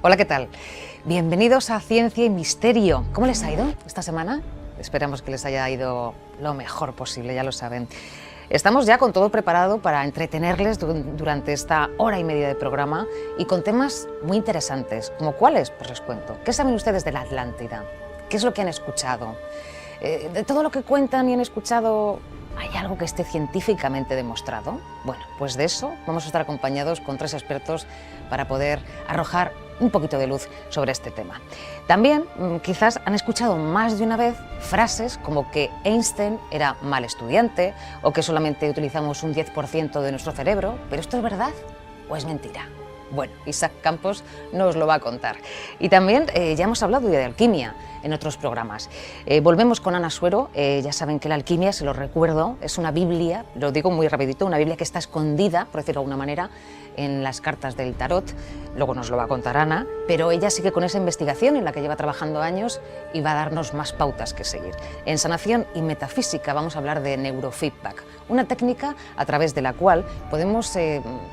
Hola, ¿qué tal? Bienvenidos a Ciencia y Misterio. ¿Cómo les ha ido esta semana? Esperamos que les haya ido lo mejor posible, ya lo saben. Estamos ya con todo preparado para entretenerles durante esta hora y media de programa y con temas muy interesantes. ¿Como cuáles? Pues les cuento. ¿Qué saben ustedes de la Atlántida? ¿Qué es lo que han escuchado? De todo lo que cuentan y han escuchado, ¿hay algo que esté científicamente demostrado? Bueno, pues de eso vamos a estar acompañados con tres expertos para poder arrojar un poquito de luz sobre este tema. También quizás han escuchado más de una vez frases como que Einstein era mal estudiante o que solamente utilizamos un 10% de nuestro cerebro, pero ¿esto es verdad o es mentira? Bueno, Isaac Campos nos lo va a contar. Y también ya hemos hablado de alquimia en otros programas. Volvemos con Ana Suero. Ya saben que la alquimia, se lo recuerdo, es una Biblia, lo digo muy rapidito, una Biblia que está escondida, por decirlo de alguna manera, en las cartas del tarot. Luego nos lo va a contar Ana, pero ella sigue con esa investigación en la que lleva trabajando años y va a darnos más pautas que seguir. En Sanación y Metafísica vamos a hablar de neurofeedback, una técnica a través de la cual podemos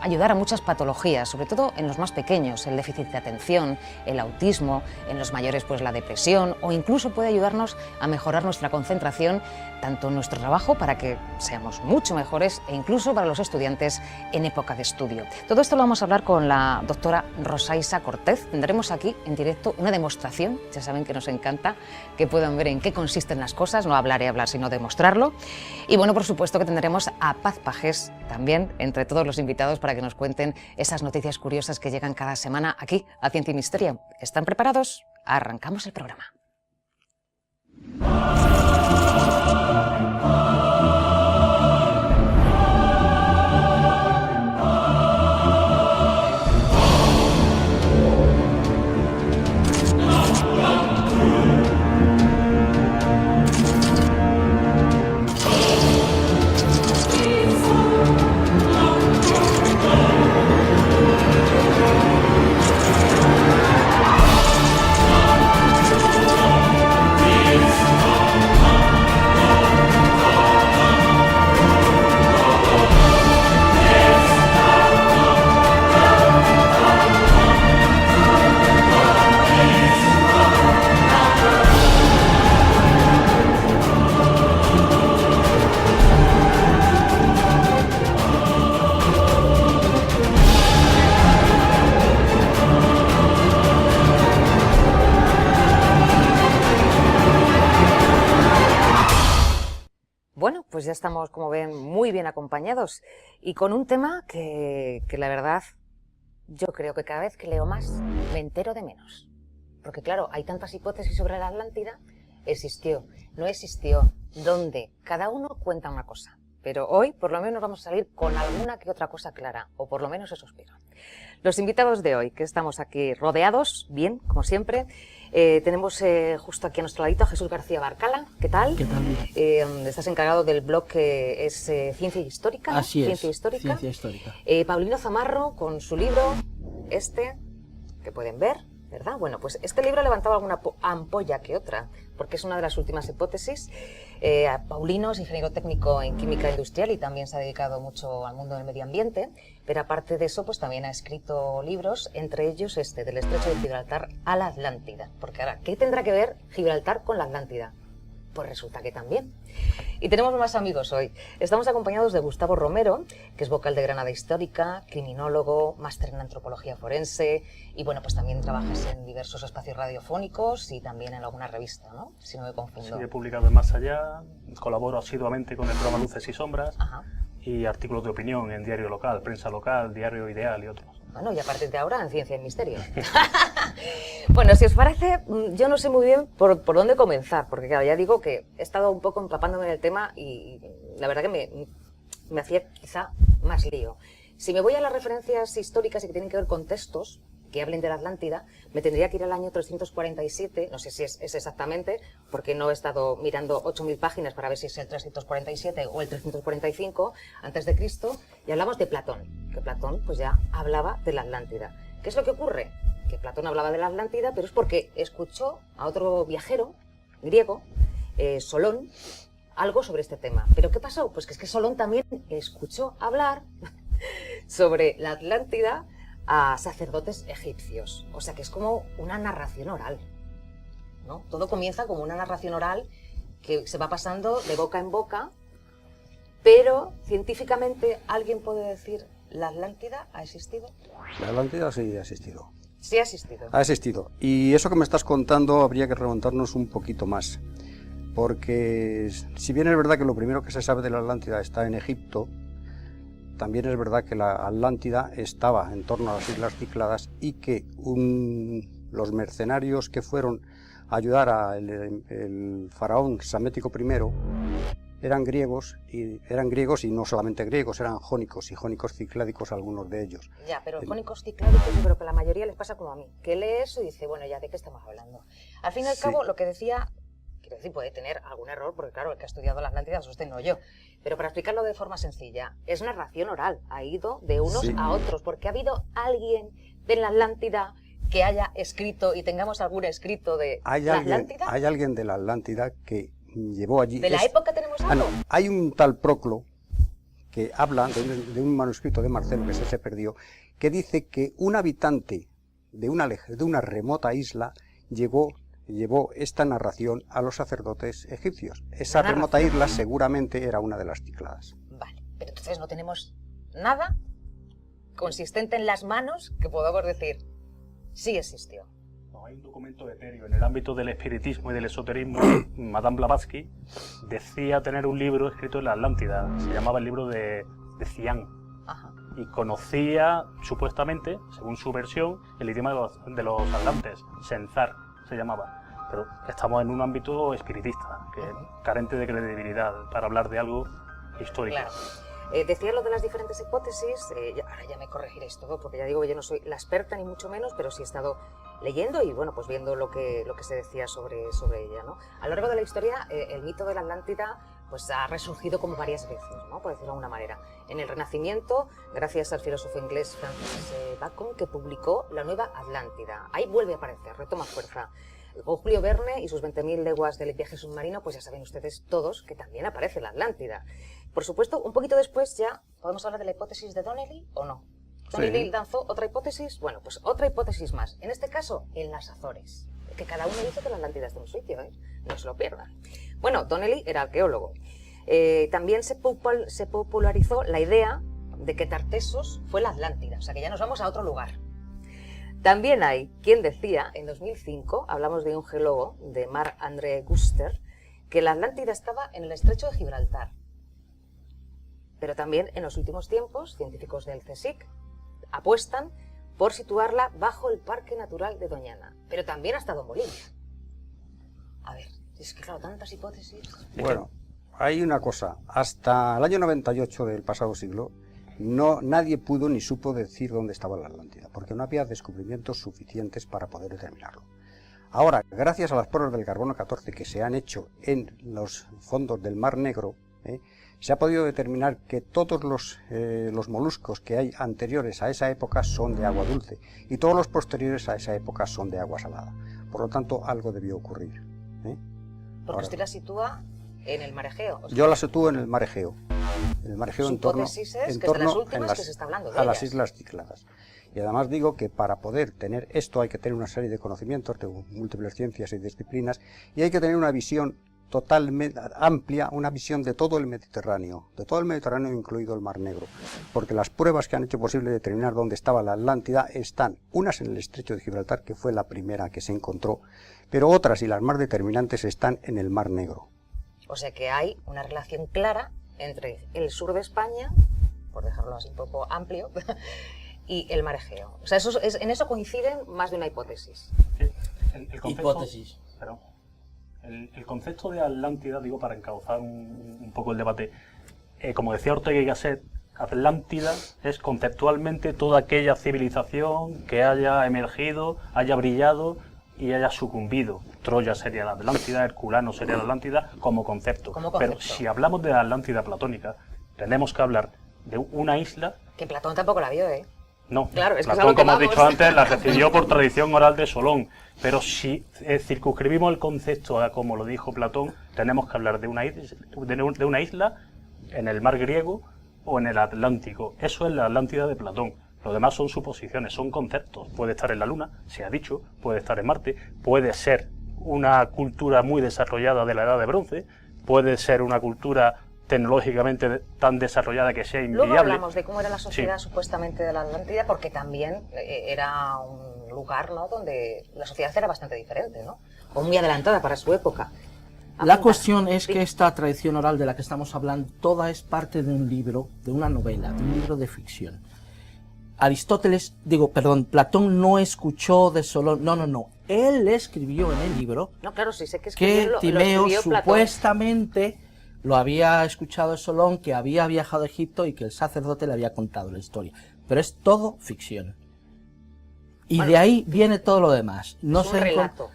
ayudar a muchas patologías, sobre todo en los más pequeños, el déficit de atención, el autismo, en los mayores pues la depresión, o incluso puede ayudarnos a mejorar nuestra concentración, tanto en nuestro trabajo para que seamos mucho mejores e incluso para los estudiantes en época de estudio. Todo esto lo vamos a hablar con la doctora Rosa Isa Cortez. Tendremos aquí en directo una demostración, ya saben que nos encanta que puedan ver en qué consisten las cosas, no hablar y hablar sino demostrarlo. Y bueno, por supuesto que tendremos a Paz Pajés también entre todos los invitados para que nos cuenten esas noticias curiosas que llegan cada semana aquí a Ciencia y Misterio. ¿Están preparados? Arrancamos el programa. Bueno, pues ya estamos, como ven, muy bien acompañados y con un tema que la verdad yo creo que cada vez que leo más me entero de menos. Porque claro, hay tantas hipótesis sobre la Atlántida, existió, no existió, dónde, cada uno cuenta una cosa. Pero hoy por lo menos vamos a salir con alguna que otra cosa clara, o por lo menos eso espero. Los invitados de hoy, que estamos aquí rodeados, bien, como siempre, tenemos justo aquí a nuestro ladito a Jesús García Barcala. ¿Qué tal? ¿Qué tal? Estás encargado del blog que es Ciencia Histórica, ¿no? Así es, Ciencia Histórica. Ciencia Histórica. Paulino Zamarro con su libro, que pueden ver, ¿verdad? Bueno, pues este libro ha levantado alguna ampolla que otra, porque es una de las últimas hipótesis. Paulino es ingeniero técnico en química industrial y también se ha dedicado mucho al mundo del medio ambiente, pero aparte de eso, pues también ha escrito libros, entre ellos del Estrecho de Gibraltar a la Atlántida. Porque ahora, ¿qué tendrá que ver Gibraltar con la Atlántida? Pues resulta que también. Y tenemos más amigos hoy. Estamos acompañados de Gustavo Romero, que es vocal de Granada Histórica, criminólogo, máster en antropología forense y bueno, pues también trabajas en diversos espacios radiofónicos y también en alguna revista, ¿no? Si no me confundo. Sí, he publicado en Más Allá, colaboro asiduamente con el programa Luces y Sombras. Ajá. Y artículos de opinión en diario local, prensa local, diario Ideal y otros. Bueno, y a partir de ahora en Ciencia y Misterio. Bueno, si os parece, yo no sé muy bien por dónde comenzar, porque claro, ya digo que he estado un poco empapándome en el tema y la verdad que me hacía quizá más lío. Si me voy a las referencias históricas y que tienen que ver con textos que hablen de la Atlántida, me tendría que ir al año 347, no sé si es exactamente, porque no he estado mirando 8.000 páginas para ver si es el 347 o el 345 antes de Cristo, y hablamos de Platón, que Platón pues ya hablaba de la Atlántida. ¿Qué es lo que ocurre? Que Platón hablaba de la Atlántida, pero es porque escuchó a otro viajero griego, Solón, algo sobre este tema. ¿Pero qué pasó? Pues que es que Solón también escuchó hablar sobre la Atlántida a sacerdotes egipcios. O sea que es como una narración oral, ¿no? Todo comienza como una narración oral que se va pasando de boca en boca, pero científicamente alguien puede decir, ¿la Atlántida ha existido? La Atlántida sí ha existido. Sí ha existido. Ha existido. Y eso que me estás contando habría que remontarnos un poquito más. Porque si bien es verdad que lo primero que se sabe de la Atlántida está en Egipto, también es verdad que la Atlántida estaba en torno a las Islas Cícladas y que los mercenarios que fueron a ayudar al faraón Psamético I eran griegos y no solamente griegos, eran jónicos y jónicos cicládicos algunos de ellos. Ya, pero jónicos cicládicos yo creo que a la mayoría les pasa como a mí, que lee eso y dice, bueno, ya, ¿de qué estamos hablando? Al fin y al cabo, lo que decía, quiero decir, puede tener algún error, porque claro, el que ha estudiado la Atlántida es usted, no yo. Pero para explicarlo de forma sencilla, es narración oral, ha ido de unos a otros, porque ha habido alguien de la Atlántida que haya escrito y tengamos algún escrito de la Atlántida. Hay alguien de la Atlántida que llevó allí... ¿De la época tenemos algo? No, hay un tal Proclo que habla de un manuscrito de Marcelo que se perdió, que dice que un habitante de una remota isla llevó esta narración a los sacerdotes egipcios. Esa remota isla seguramente era una de las Cícladas. Vale, pero entonces no tenemos nada consistente en las manos que podamos decir, sí existió. No, hay un documento etéreo. En el ámbito del espiritismo y del esoterismo, Madame Blavatsky decía tener un libro escrito en la Atlántida. Se llamaba el libro de Cian. Ajá. Y conocía, supuestamente, según su versión, el idioma de los atlantes, Senzar se llamaba. Pero estamos en un ámbito espiritista, que es carente de credibilidad para hablar de algo histórico. Claro. Decía lo de las diferentes hipótesis, ahora ya me corregiréis todo, porque ya digo que yo no soy la experta ni mucho menos, pero sí he estado leyendo y bueno, pues viendo lo que se decía sobre ella, ¿no? A lo largo de la historia, el mito de la Atlántida pues ha resurgido como varias veces, ¿no? Por decirlo de alguna manera. En el Renacimiento, gracias al filósofo inglés Francis Bacon, que publicó La Nueva Atlántida. Ahí vuelve a aparecer, retoma fuerza. Con Julio Verne y sus 20.000 leguas del viaje submarino, pues ya saben ustedes todos que también aparece la Atlántida. Por supuesto, un poquito después ya podemos hablar de la hipótesis de Donnelly, ¿o no? Donnelly lanzó otra hipótesis, bueno, pues otra hipótesis más. En este caso, en las Azores. Que cada uno dice que la Atlántida está en un sitio, ¿eh? No se lo pierdan. Bueno, Donnelly era arqueólogo. También se popularizó la idea de que Tartessos fue la Atlántida, o sea que ya nos vamos a otro lugar. También hay quien decía, en 2005, hablamos de un geólogo, de Marc-André Guster, que la Atlántida estaba en el estrecho de Gibraltar. Pero también en los últimos tiempos, científicos del CSIC apuestan por situarla bajo el Parque Natural de Doñana. Pero también ha estado Molina. A ver, es que claro, tantas hipótesis... Bueno, hay una cosa, hasta el año 98 del pasado siglo, nadie pudo ni supo decir dónde estaba la Atlántida, porque no había descubrimientos suficientes para poder determinarlo. Ahora, gracias a las pruebas del carbono 14 que se han hecho en los fondos del Mar Negro, se ha podido determinar que todos los moluscos que hay anteriores a esa época son de agua dulce y todos los posteriores a esa época son de agua salada. Por lo tanto, algo debió ocurrir. Porque usted la sitúa en el Mar Egeo. Yo la sitúo en el Mar Egeo. El Mar Egeo en torno, que es de las últimas que se está hablando de a las Islas Cícladas. Y además digo que para poder tener esto hay que tener una serie de conocimientos de múltiples ciencias y disciplinas y hay que tener una visión totalmente amplia, una visión de todo el Mediterráneo incluido el Mar Negro, porque las pruebas que han hecho posible determinar dónde estaba la Atlántida están, unas en el estrecho de Gibraltar, que fue la primera que se encontró, pero otras y las más determinantes están en el Mar Negro. O sea que hay una relación clara entre el sur de España, por dejarlo así un poco amplio, y el Mar Egeo. O sea, en eso coinciden más de una hipótesis. El concepto de Atlántida, digo, para encauzar un poco el debate, como decía Ortega y Gasset, Atlántida es conceptualmente toda aquella civilización que haya emergido, haya brillado y haya sucumbido. Troya sería la Atlántida, Herculano sería la Atlántida como concepto. Pero si hablamos de la Atlántida platónica, tenemos que hablar de una isla... Que Platón tampoco la vio, ¿eh? No, claro, es Platón, como he dicho antes, la recibió por tradición oral de Solón. Pero si circunscribimos el concepto a como lo dijo Platón, tenemos que hablar de una isla en el mar griego o en el Atlántico. Eso es la Atlántida de Platón. Lo demás son suposiciones, son conceptos. Puede estar en la Luna, se ha dicho, puede estar en Marte, puede ser una cultura muy desarrollada de la Edad de Bronce, puede ser una cultura tecnológicamente tan desarrollada que sea inviable. Luego hablamos de cómo era la sociedad supuestamente de la Atlántida, porque también era un lugar, ¿no?, donde la sociedad era bastante diferente, ¿no?, o muy adelantada para su época. La cuestión es que esta tradición oral de la que estamos hablando, toda es parte de un libro, de una novela, de un libro de ficción. Platón no escuchó de Solón, no, él escribió en el libro No, claro, sí sé que Timeo escribió Platón. supuestamente lo había escuchado de Solón, que había viajado a Egipto y que el sacerdote le había contado la historia. Pero es todo ficción. Y Bueno, de ahí viene todo lo demás. No es un se relato.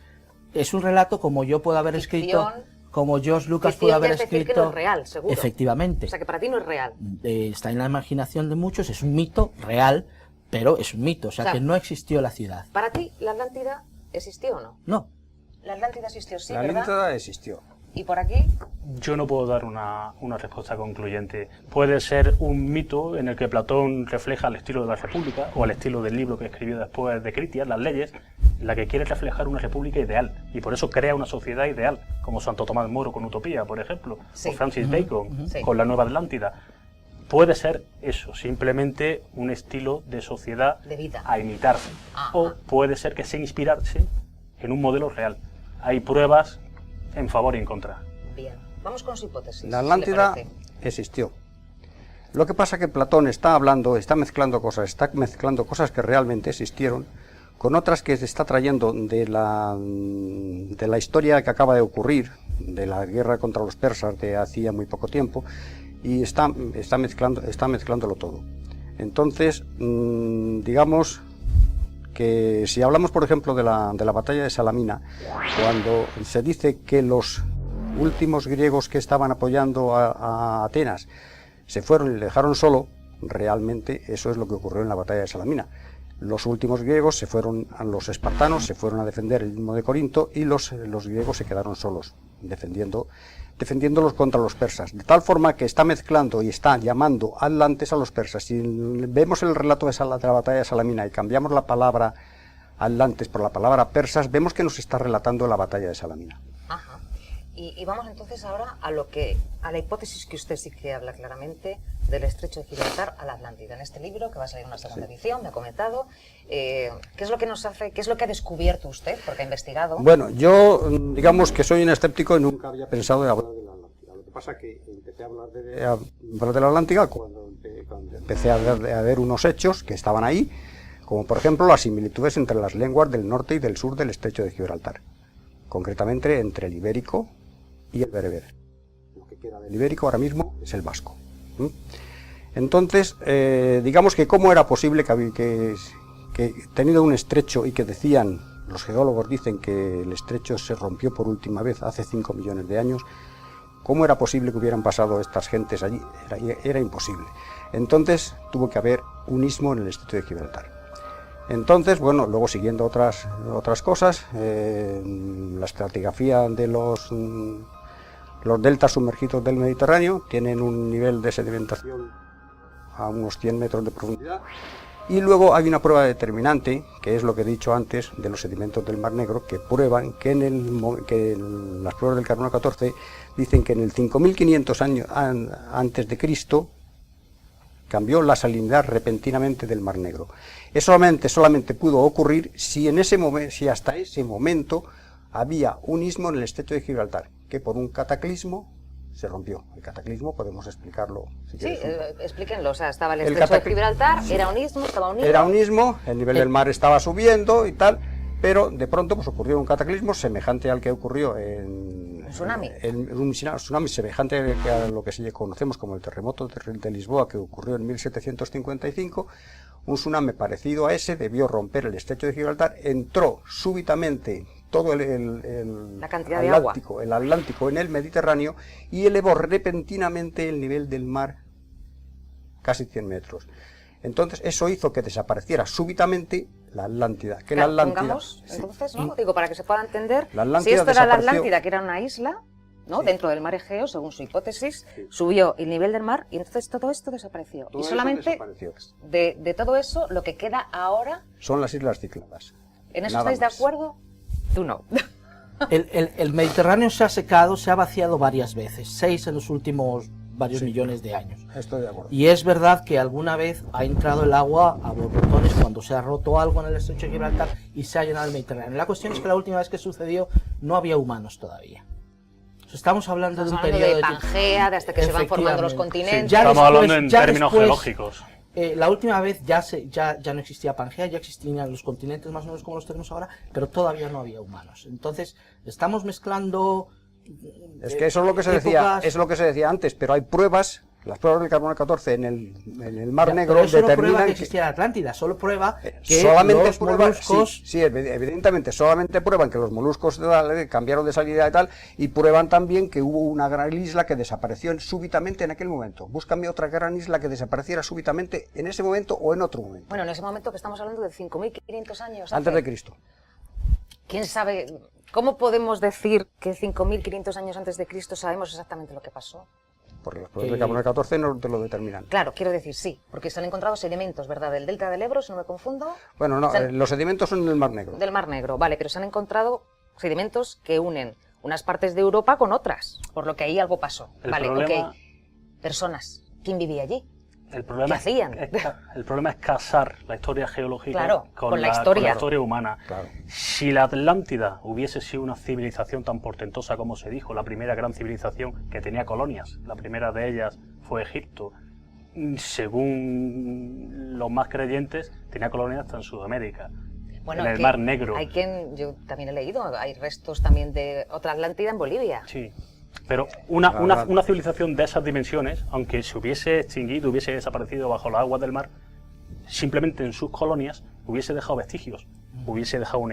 Es un relato como yo puedo haber escrito, como George Lucas pudo haber decir escrito. que no es real, seguro. Efectivamente. O sea, que para ti no es real. Está en la imaginación de muchos, es un mito real, pero es un mito, o sea que no existió la ciudad. ¿Para ti la Atlántida existió o no? No. La Atlántida existió, sí, La ¿verdad? Atlántida existió. ¿Y por aquí? Yo no puedo dar una respuesta concluyente. Puede ser un mito en el que Platón refleja el estilo de la República, o el estilo del libro que escribió después de Critias, Las Leyes, en la que quiere reflejar una república ideal, y por eso crea una sociedad ideal, como Santo Tomás Moro con Utopía, por ejemplo, Sí. o Francis Bacon Sí. con la Nueva Atlántida. Puede ser eso, simplemente un estilo de sociedad De vida. a imitar, Ajá. o puede ser que sea inspirarse en un modelo real. Hay pruebas en favor y en contra. Bien. Vamos con su hipótesis. La si le Atlántida parece. existió. Lo que pasa es que Platón está mezclando cosas que realmente existieron con otras que se está trayendo de la historia que acaba de ocurrir, de la guerra contra los persas de hacía muy poco tiempo, y está mezclándolo todo. Entonces, digamos que si hablamos, por ejemplo, de la batalla de Salamina, cuando se dice que los últimos griegos que estaban apoyando a Atenas se fueron y le dejaron solo, realmente eso es lo que ocurrió en la batalla de Salamina. Los últimos griegos se fueron, los espartanos se fueron a defender el istmo de Corinto, y los griegos se quedaron solos, defendiéndolos contra los persas. De tal forma que está mezclando y está llamando atlantes a los persas. Si vemos el relato de la batalla de Salamina y cambiamos la palabra atlantes por la palabra persas, vemos que nos está relatando la batalla de Salamina. Ajá. Y vamos entonces ahora a la hipótesis que usted sí que habla claramente del estrecho de Gibraltar a la Atlántida. En este libro, que va a salir una segunda edición, me ha comentado, ¿qué es lo que nos hace, qué es lo que ha descubierto usted? Porque ha investigado. Bueno, yo digamos que soy un escéptico y nunca había pensado en hablar de la Atlántida. Lo que pasa es que empecé a hablar de la Atlántida cuando empecé a ver unos hechos que estaban ahí, como por ejemplo las similitudes entre las lenguas del norte y del sur del estrecho de Gibraltar, concretamente entre el ibérico y el bereber. Lo que queda del ibérico ahora mismo es el vasco. Entonces, digamos que cómo era posible que teniendo un estrecho, y que decían, los geólogos dicen que el estrecho se rompió por última vez hace 5 millones de años, cómo era posible que hubieran pasado estas gentes allí, era imposible. Entonces tuvo que haber un istmo en el estrecho de Gibraltar. Entonces, bueno, luego siguiendo otras cosas, la estratigrafía de los deltas sumergidos del Mediterráneo tienen un nivel de sedimentación a unos 100 metros de profundidad, y luego hay una prueba determinante, que es lo que he dicho antes, de los sedimentos del Mar Negro, que prueban que en las pruebas del carbono 14 dicen que en el 5500 años antes de Cristo cambió la salinidad repentinamente del Mar Negro. Eso solamente pudo ocurrir si hasta ese momento había un istmo en el estrecho de Gibraltar, que por un cataclismo se rompió. El cataclismo podemos explicarlo. Si Sí, quieres. explíquenlo. O sea, estaba el estrecho de Gibraltar, era un istmo, estaba unido. Era un istmo, el nivel del mar estaba subiendo y tal, pero de pronto pues ocurrió un cataclismo semejante al que ocurrió ¿Un tsunami? un tsunami semejante a lo que conocemos como el terremoto de Lisboa, que ocurrió en 1755. Un tsunami parecido a ese debió romper el estrecho de Gibraltar, entró súbitamente todo La cantidad de agua. el Atlántico en el Mediterráneo, y elevó repentinamente el nivel del mar casi 100 metros. Entonces eso hizo que desapareciera súbitamente la Atlántida. Que Claro, la Atlántida, pongamos, sí. entonces, ¿no? Digo, para que se pueda entender, La Atlántida si esto era la desapareció. Atlántida, que era una isla, ¿no? Dentro del mar Egeo, según su hipótesis, subió el nivel del mar y entonces todo esto desapareció. Todo y eso solamente desapareció. de todo eso, lo que queda ahora, Son las Islas Cícladas. ¿en eso Nada estáis de más. acuerdo? Tú no. El Mediterráneo se ha secado, se ha vaciado varias veces, 6 en los últimos varios millones de años. Estoy de acuerdo. Y es verdad que alguna vez ha entrado el agua a borbotones cuando se ha roto algo en el estrecho de Gibraltar y se ha llenado el Mediterráneo. La cuestión es que la última vez que sucedió no había humanos todavía. O sea, estamos hablando de un Estamos periodo hablando de Pangea, de hasta que se van formando los Efectivamente. continentes. Ya Estamos después- hablando en ya términos después- geológicos. La última vez ya no existía Pangea, ya existían los continentes más o menos como los tenemos ahora, pero todavía no había humanos. Entonces, estamos mezclando... Es que eso es lo que se decía, épocas- es lo que se decía antes, pero hay pruebas, las pruebas del carbono 14 en el Mar Ya, Negro pero eso no prueba determinan que existía la Atlántida, solo prueba que solamente los prueban, moluscos... sí, evidentemente solamente prueban que los moluscos cambiaron de salida y tal, y prueban también que hubo una gran isla que desapareció súbitamente en aquel momento. Búscame otra gran isla que desapareciera súbitamente en ese momento o en otro momento. Bueno, en ese momento que estamos hablando de 5.500 años. Antes hace. de Cristo. ¿Quién sabe? ¿Cómo podemos decir que 5.500 años antes de Cristo sabemos exactamente lo que pasó? Porque las pruebas del carbono 14 no te lo determinan. Claro, quiero decir sí, porque se han encontrado sedimentos, ¿verdad? Del delta del Ebro, si no me confundo. Bueno, no, Se han- los sedimentos son en el Mar Negro. Del Mar Negro, vale, pero se han encontrado sedimentos que unen unas partes de Europa con otras, por lo que ahí algo pasó. El Vale, problema- ok. Personas, ¿quién vivía allí? El problema, ¿Qué hacían? el problema es casar la historia geológica Claro, con la con historia. la historia humana. Claro. Si la Atlántida hubiese sido una civilización tan portentosa como se dijo, la primera gran civilización que tenía colonias, la primera de ellas fue Egipto, según los más creyentes, tenía colonias hasta en Sudamérica, en el que Mar Negro. Hay quien, yo también he leído, hay restos también de otra Atlántida en Bolivia. Sí. Pero una civilización de esas dimensiones, aunque se hubiese extinguido, hubiese desaparecido bajo las aguas del mar, simplemente en sus colonias hubiese dejado vestigios, hubiese dejado un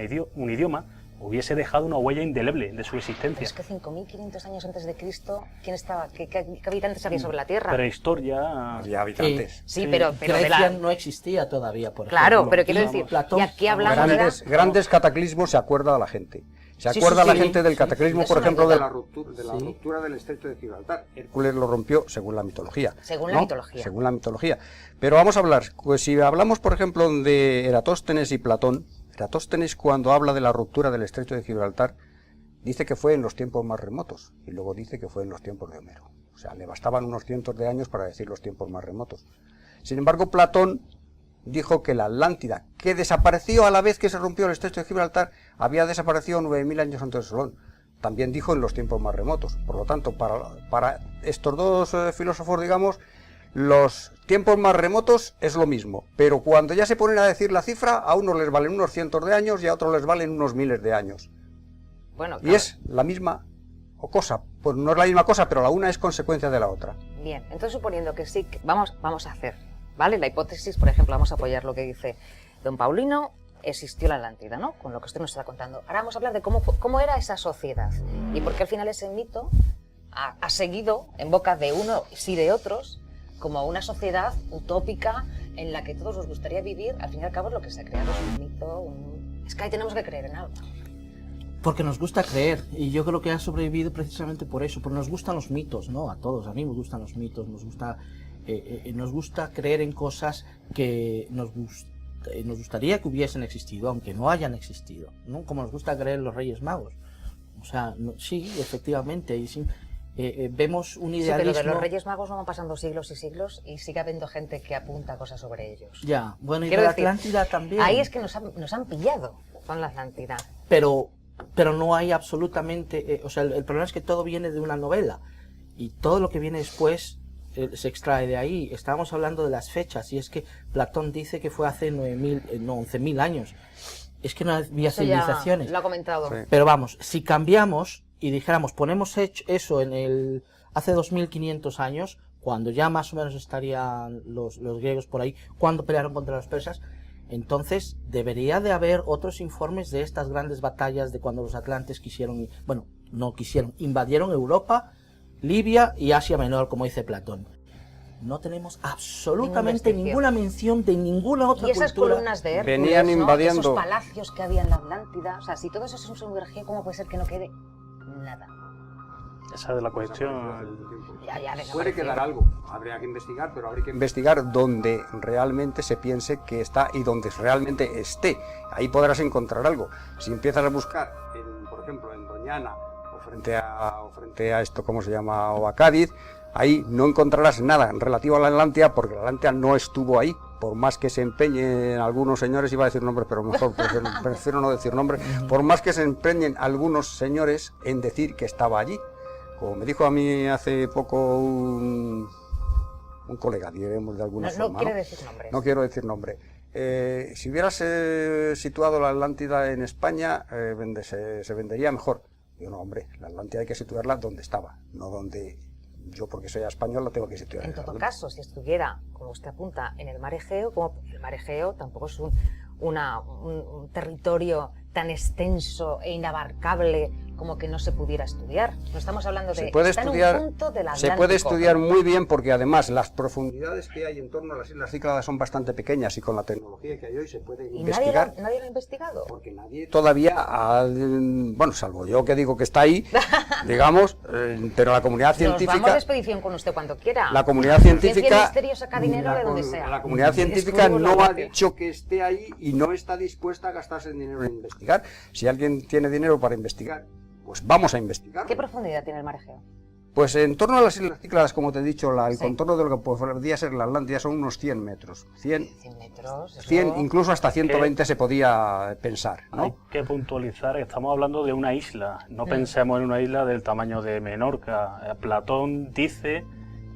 idioma, hubiese dejado una huella indeleble de su Pero existencia. es que 5.500 años antes de Cristo, ¿quién estaba? ¿Qué habitantes había sobre la Tierra? Prehistoria. Había habitantes. Sí, Sí. pero de Grecia la... no existía todavía, por Claro, ejemplo. pero quiero Y decir, Platón- y aquí hablamos ya... Grandes cataclismos se acuerda a la gente. Se Sí, acuerda sí, a la sí. gente del Sí, cataclismo, sí, por es una ejemplo, de anécdota. la ruptura del estrecho de Gibraltar. Hércules lo rompió según la mitología. Según la ¿no? mitología. Según la mitología. Pero vamos a hablar, pues si hablamos, por ejemplo, de Eratóstenes y Platón, Eratóstenes cuando habla de la ruptura del estrecho de Gibraltar, dice que fue en los tiempos más remotos, y luego dice que fue en los tiempos de Homero. O sea, le bastaban unos cientos de años para decir los tiempos más remotos. Sin embargo, Platón dijo que la Atlántida, que desapareció a la vez que se rompió el estrecho de Gibraltar, había desaparecido 9.000 años antes de Solón. También dijo en los tiempos más remotos. Por lo tanto, para estos dos filósofos, digamos, los tiempos más remotos es lo mismo. Pero cuando ya se ponen a decir la cifra, a unos les valen unos cientos de años y a otros les valen unos miles de años. Bueno, Y claro. es la misma cosa. Pues no es la misma cosa, pero la una es consecuencia de la otra. Bien, entonces suponiendo que sí, vamos a hacer, ¿vale? La hipótesis, por ejemplo, vamos a apoyar lo que dice don Paulino, existió la Atlántida, ¿no? Con lo que usted nos está contando. Ahora vamos a hablar de cómo era esa sociedad y por qué al final ese mito ha seguido en boca de uno y de otros como una sociedad utópica en la que todos nos gustaría vivir. Al fin y al cabo es lo que se ha creado, es un mito, es que ahí tenemos que creer en algo. Porque nos gusta creer, y yo creo que ha sobrevivido precisamente por eso, porque nos gustan los mitos, ¿no? A todos, a mí me gustan los mitos, nos gusta creer en cosas que nos gustaría que hubiesen existido, aunque no hayan existido, ¿no? Como nos gusta creer en los Reyes Magos. O sea, sí, efectivamente, y sí, vemos un Sí, idealismo... pero de los Reyes Magos no van pasando siglos y siglos y sigue habiendo gente que apunta cosas sobre ellos. Ya, bueno, y Quiero de la decir, Atlántida también. Ahí es que nos han pillado con la Atlántida. Pero no hay absolutamente... o sea, el problema es que todo viene de una novela, y todo lo que viene después se extrae de ahí. Estábamos hablando de las fechas, y es que Platón dice que fue hace 11.000 años. Es que no había Eso ya civilizaciones. lo ha comentado. Sí. Pero vamos, si cambiamos y dijéramos, ponemos eso hace 2.500 años, cuando ya más o menos estarían los griegos por ahí, cuando pelearon contra los persas, entonces debería de haber otros informes de estas grandes batallas de cuando los atlantes invadieron Europa, Libia y Asia Menor, como dice Platón. No tenemos absolutamente vestigio. ninguna mención de ninguna otra Y esas cultura. columnas de Hércules, Venían ¿no? invadiendo. Esos palacios que había en la Atlántida, o sea, si todo eso es un sumergido, ¿cómo puede ser que no quede nada? Esa es la cuestión. Puede quedar algo, habría que investigar, pero habría que investigar donde realmente se piense que está y donde realmente esté. Ahí podrás encontrar algo. Si empiezas a buscar, por ejemplo, en Doñana o frente a esto, ¿cómo se llama? O a Cádiz, ahí no encontrarás nada relativo a la Atlántida, porque la Atlántida no estuvo ahí. Por más que se empeñen algunos señores, iba a decir nombres, pero mejor prefiero no decir nombres, por más que se empeñen algunos señores en decir que estaba allí. Como me dijo a mí hace poco un colega, diremos de alguna forma. No quiere decir nombres. No quiero decir nombre. Si hubieras situado la Atlántida en España, se vendería mejor. Digo, no, hombre, la Atlántida hay que situarla donde estaba, no donde yo, porque soy español, la tengo que situar. En todo caso, si estuviera, como usted apunta, en el mar Egeo, como el mar Egeo tampoco es un territorio tan extenso e inabarcable como que no se pudiera estudiar. No estamos hablando de... Está en un punto del Atlántico. Se puede estudiar muy bien, porque además las profundidades que hay en torno a las Islas Cícladas son bastante pequeñas, y con la tecnología que hay hoy se puede investigar. ¿Y nadie lo ha investigado? Porque nadie todavía, bueno, salvo yo que digo que está ahí, digamos, pero la comunidad científica... Nos vamos de expedición con usted cuando quiera. La comunidad científica... Ciencia y Misterio saca dinero de donde sea. La comunidad científica no ha dicho que esté ahí y no está dispuesta a gastarse el dinero en investigar. Si alguien tiene dinero para investigar, pues vamos a investigar. ¿Qué profundidad tiene el mar Egeo? Pues en torno a las Islas Cícladas, como te he dicho, el contorno de lo que podría ser la Atlántida son unos 100 metros. 100 metros. 100, incluso hasta 120 se podía pensar, ¿no? Hay que puntualizar que estamos hablando de una isla. No pensemos en una isla del tamaño de Menorca. Platón dice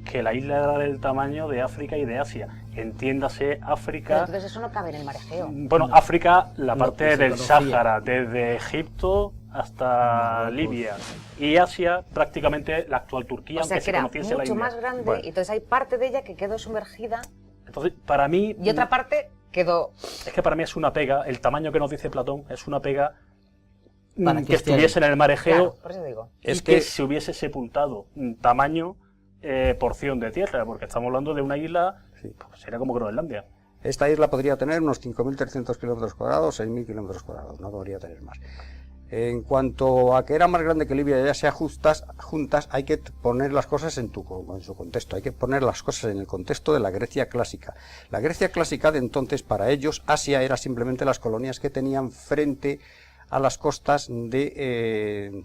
que la isla era del tamaño de África y de Asia. Entiéndase África... Pero entonces eso no cabe en el mar Egeo. Bueno, África, la parte del Sáhara, desde Egipto hasta Libia. Y Asia, prácticamente la actual Turquía, o sea, aunque se conociese la isla. mucho más grande, bueno. Y entonces hay parte de ella que quedó sumergida. Entonces, para mí... Y otra parte quedó... Es que para mí es una pega, el tamaño que nos dice Platón es una pega para que estuviese en el mar Egeo, claro, por eso digo. Es que se hubiese sepultado un tamaño porción de tierra, porque estamos hablando de una isla, pues sería como Groenlandia. Esta isla podría tener unos 5.300 kilómetros cuadrados, 6.000 kilómetros cuadrados, no podría tener más. En cuanto a que era más grande que Libia, ya sea juntas, hay que poner las cosas en su contexto, hay que poner las cosas en el contexto de la Grecia clásica. La Grecia clásica de entonces, para ellos, Asia era simplemente las colonias que tenían frente a las costas de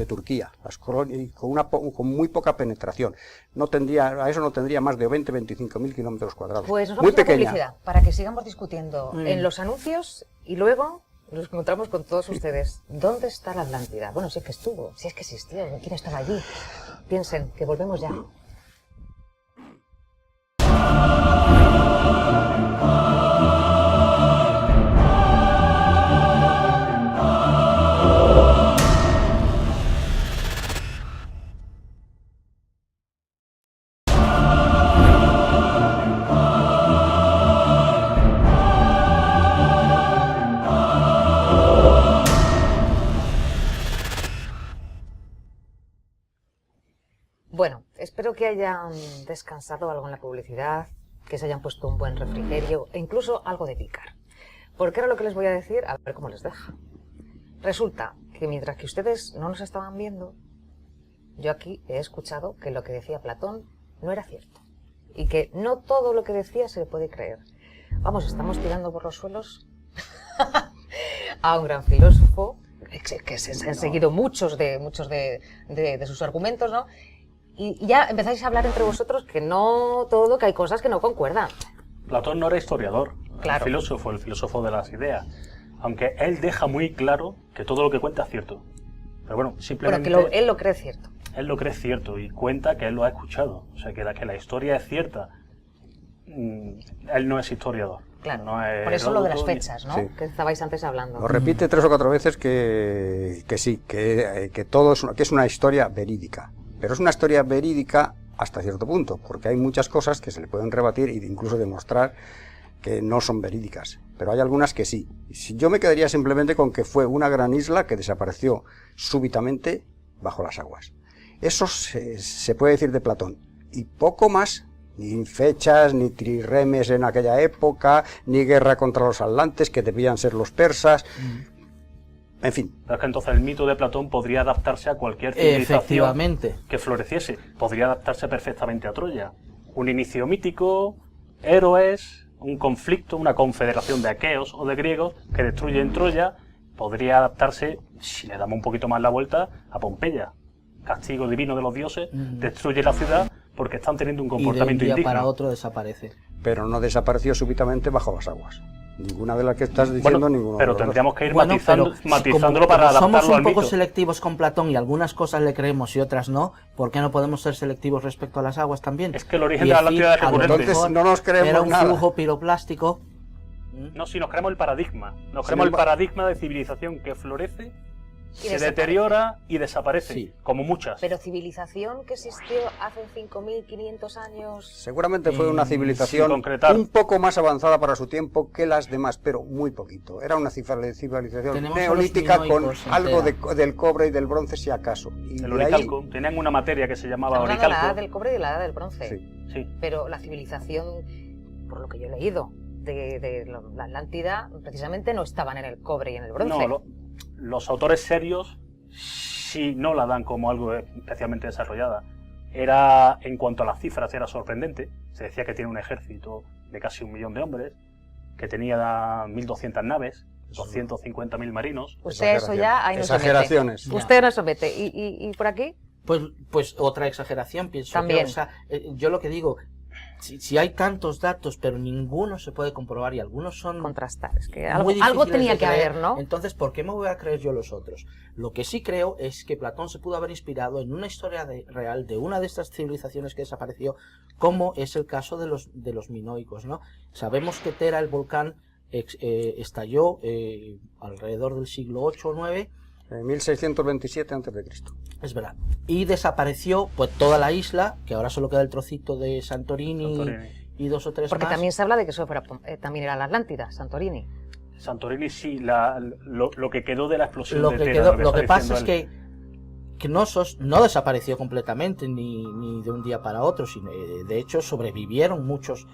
Turquía, las colonias con muy poca penetración. A eso no tendría más de 20-25.000 kilómetros cuadrados. Pues nos vamos a la publicidad, para que sigamos discutiendo en los anuncios, y luego nos encontramos con todos ustedes. ¿Dónde está la Atlántida? Bueno, si es que estuvo, si es que existió, ¿quién estaba allí? Piensen, que volvemos ya. Bueno, espero que hayan descansado algo en la publicidad, que se hayan puesto un buen refrigerio e incluso algo de picar. Porque ahora lo que les voy a decir, a ver cómo les deja. Resulta que mientras que ustedes no nos estaban viendo, yo aquí he escuchado que lo que decía Platón no era cierto. Y que no todo lo que decía se le puede creer. Vamos, estamos tirando por los suelos a un gran filósofo, que se han seguido muchos de sus argumentos, ¿no? Y ya empezáis a hablar entre vosotros que no todo, que hay cosas que no concuerdan. Platón no era historiador, claro. El filósofo de las ideas. Aunque él deja muy claro que todo lo que cuenta es cierto. Pero bueno, simplemente... Pero que él lo cree cierto. Él lo cree cierto y cuenta que él lo ha escuchado. O sea, que la historia es cierta. Él no es historiador. Claro, no es por eso lo de las fechas, ¿no? Sí. Que estabais antes hablando. Nos repite 3 o 4 veces que sí, que todo que es una historia verídica. Pero es una historia verídica hasta cierto punto, porque hay muchas cosas que se le pueden rebatir e incluso demostrar que no son verídicas. Pero hay algunas que sí. Yo me quedaría simplemente con que fue una gran isla que desapareció súbitamente bajo las aguas. Eso se puede decir de Platón. Y poco más, ni fechas, ni trirremes en aquella época, ni guerra contra los atlantes, que debían ser los persas. En fin. Pero es que entonces el mito de Platón podría adaptarse a cualquier civilización Efectivamente. que floreciese. Podría adaptarse perfectamente a Troya. Un inicio mítico, héroes, un conflicto, una confederación de aqueos o de griegos que destruyen Troya. Podría adaptarse, si le damos un poquito más la vuelta, a Pompeya. Castigo divino de los dioses, destruye la ciudad porque están teniendo un Y de un comportamiento día indigno. para otro desaparece. Pero no desapareció súbitamente bajo las aguas. Ninguna de las que estás diciendo, Bueno, ninguno pero de los dos. tendríamos que ir Bueno, matizándolo como para somos adaptarlo un al poco mito. selectivos con Platón y algunas cosas le creemos y otras no, ¿por qué no podemos ser selectivos respecto a las aguas también? Es que el origen Y de la decir, Atlántida es a lo recurrente. Entonces mejor no nos creemos era un nada. flujo piroplástico. No, si nos creemos el paradigma. Nos Sin creemos el embargo- paradigma de civilización que florece, se desaparece. deteriora y desaparece, Sí. como muchas. Pero civilización que existió hace 5.500 años... Seguramente fue una sin civilización concretar. un poco más avanzada para su tiempo que las demás, pero muy poquito. Era una civilización Tenemos a los neolítica con minoicos algo entera. del cobre y del bronce, si acaso. Y El de ahí- oricalco. Tenían una materia que se llamaba Estamos hablando de la edad oricalco. del cobre y de la edad del bronce. Sí. Sí. Pero la civilización, por lo que yo he leído, de la Atlántida, precisamente no estaban en el cobre y en el bronce. No, los autores serios sí no la dan como algo especialmente desarrollada. Era, en cuanto a las cifras, era sorprendente. Se decía que tiene un ejército de casi 1 millón de hombres, que tenía 1.200 naves, 250.000 marinos. Usted eso ya ahí no se mete. Exageraciones. Ya. Usted no se mete. ¿Y por aquí? Pues otra exageración, pienso. También. Que, o sea, yo lo que digo, si hay tantos datos, pero ninguno se puede comprobar y algunos son Contrastar. Es que muy algo difíciles tenía de que creer, haber, ¿no? Entonces, ¿por qué me voy a creer yo los otros? Lo que sí creo es que Platón se pudo haber inspirado en una historia real de una de estas civilizaciones que desapareció, como es el caso de los minoicos, ¿no? Sabemos que Tera, el volcán, estalló alrededor del siglo 8 o 9. 1627 a.C. Es verdad. Y desapareció pues toda la isla, que ahora solo queda el trocito de Santorini. Santorini. Y 2 o 3 Porque más. también se habla de que eso también era la Atlántida, Santorini. Santorini sí, lo que quedó de la explosión Lo de que, Tera, quedó, lo está que pasa es diciendo que Knossos no desapareció completamente ni de un día para otro, sino, de hecho sobrevivieron muchos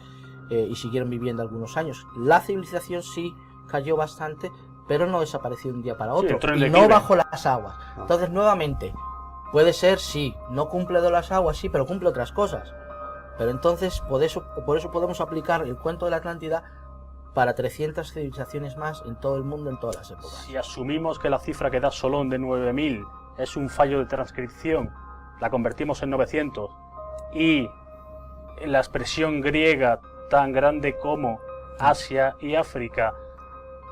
y siguieron viviendo algunos años. La civilización sí cayó bastante, pero no desapareció de un día para otro, entró en y no declive. bajo las aguas. Entonces, nuevamente, puede ser, sí, no cumple de las aguas, sí, pero cumple otras cosas. Pero entonces, por eso podemos aplicar el cuento de la Atlántida para 300 civilizaciones más en todo el mundo, en todas las épocas. Si asumimos que la cifra que da Solón de 9.000 es un fallo de transcripción, la convertimos en 900 y la expresión griega tan grande como Asia y África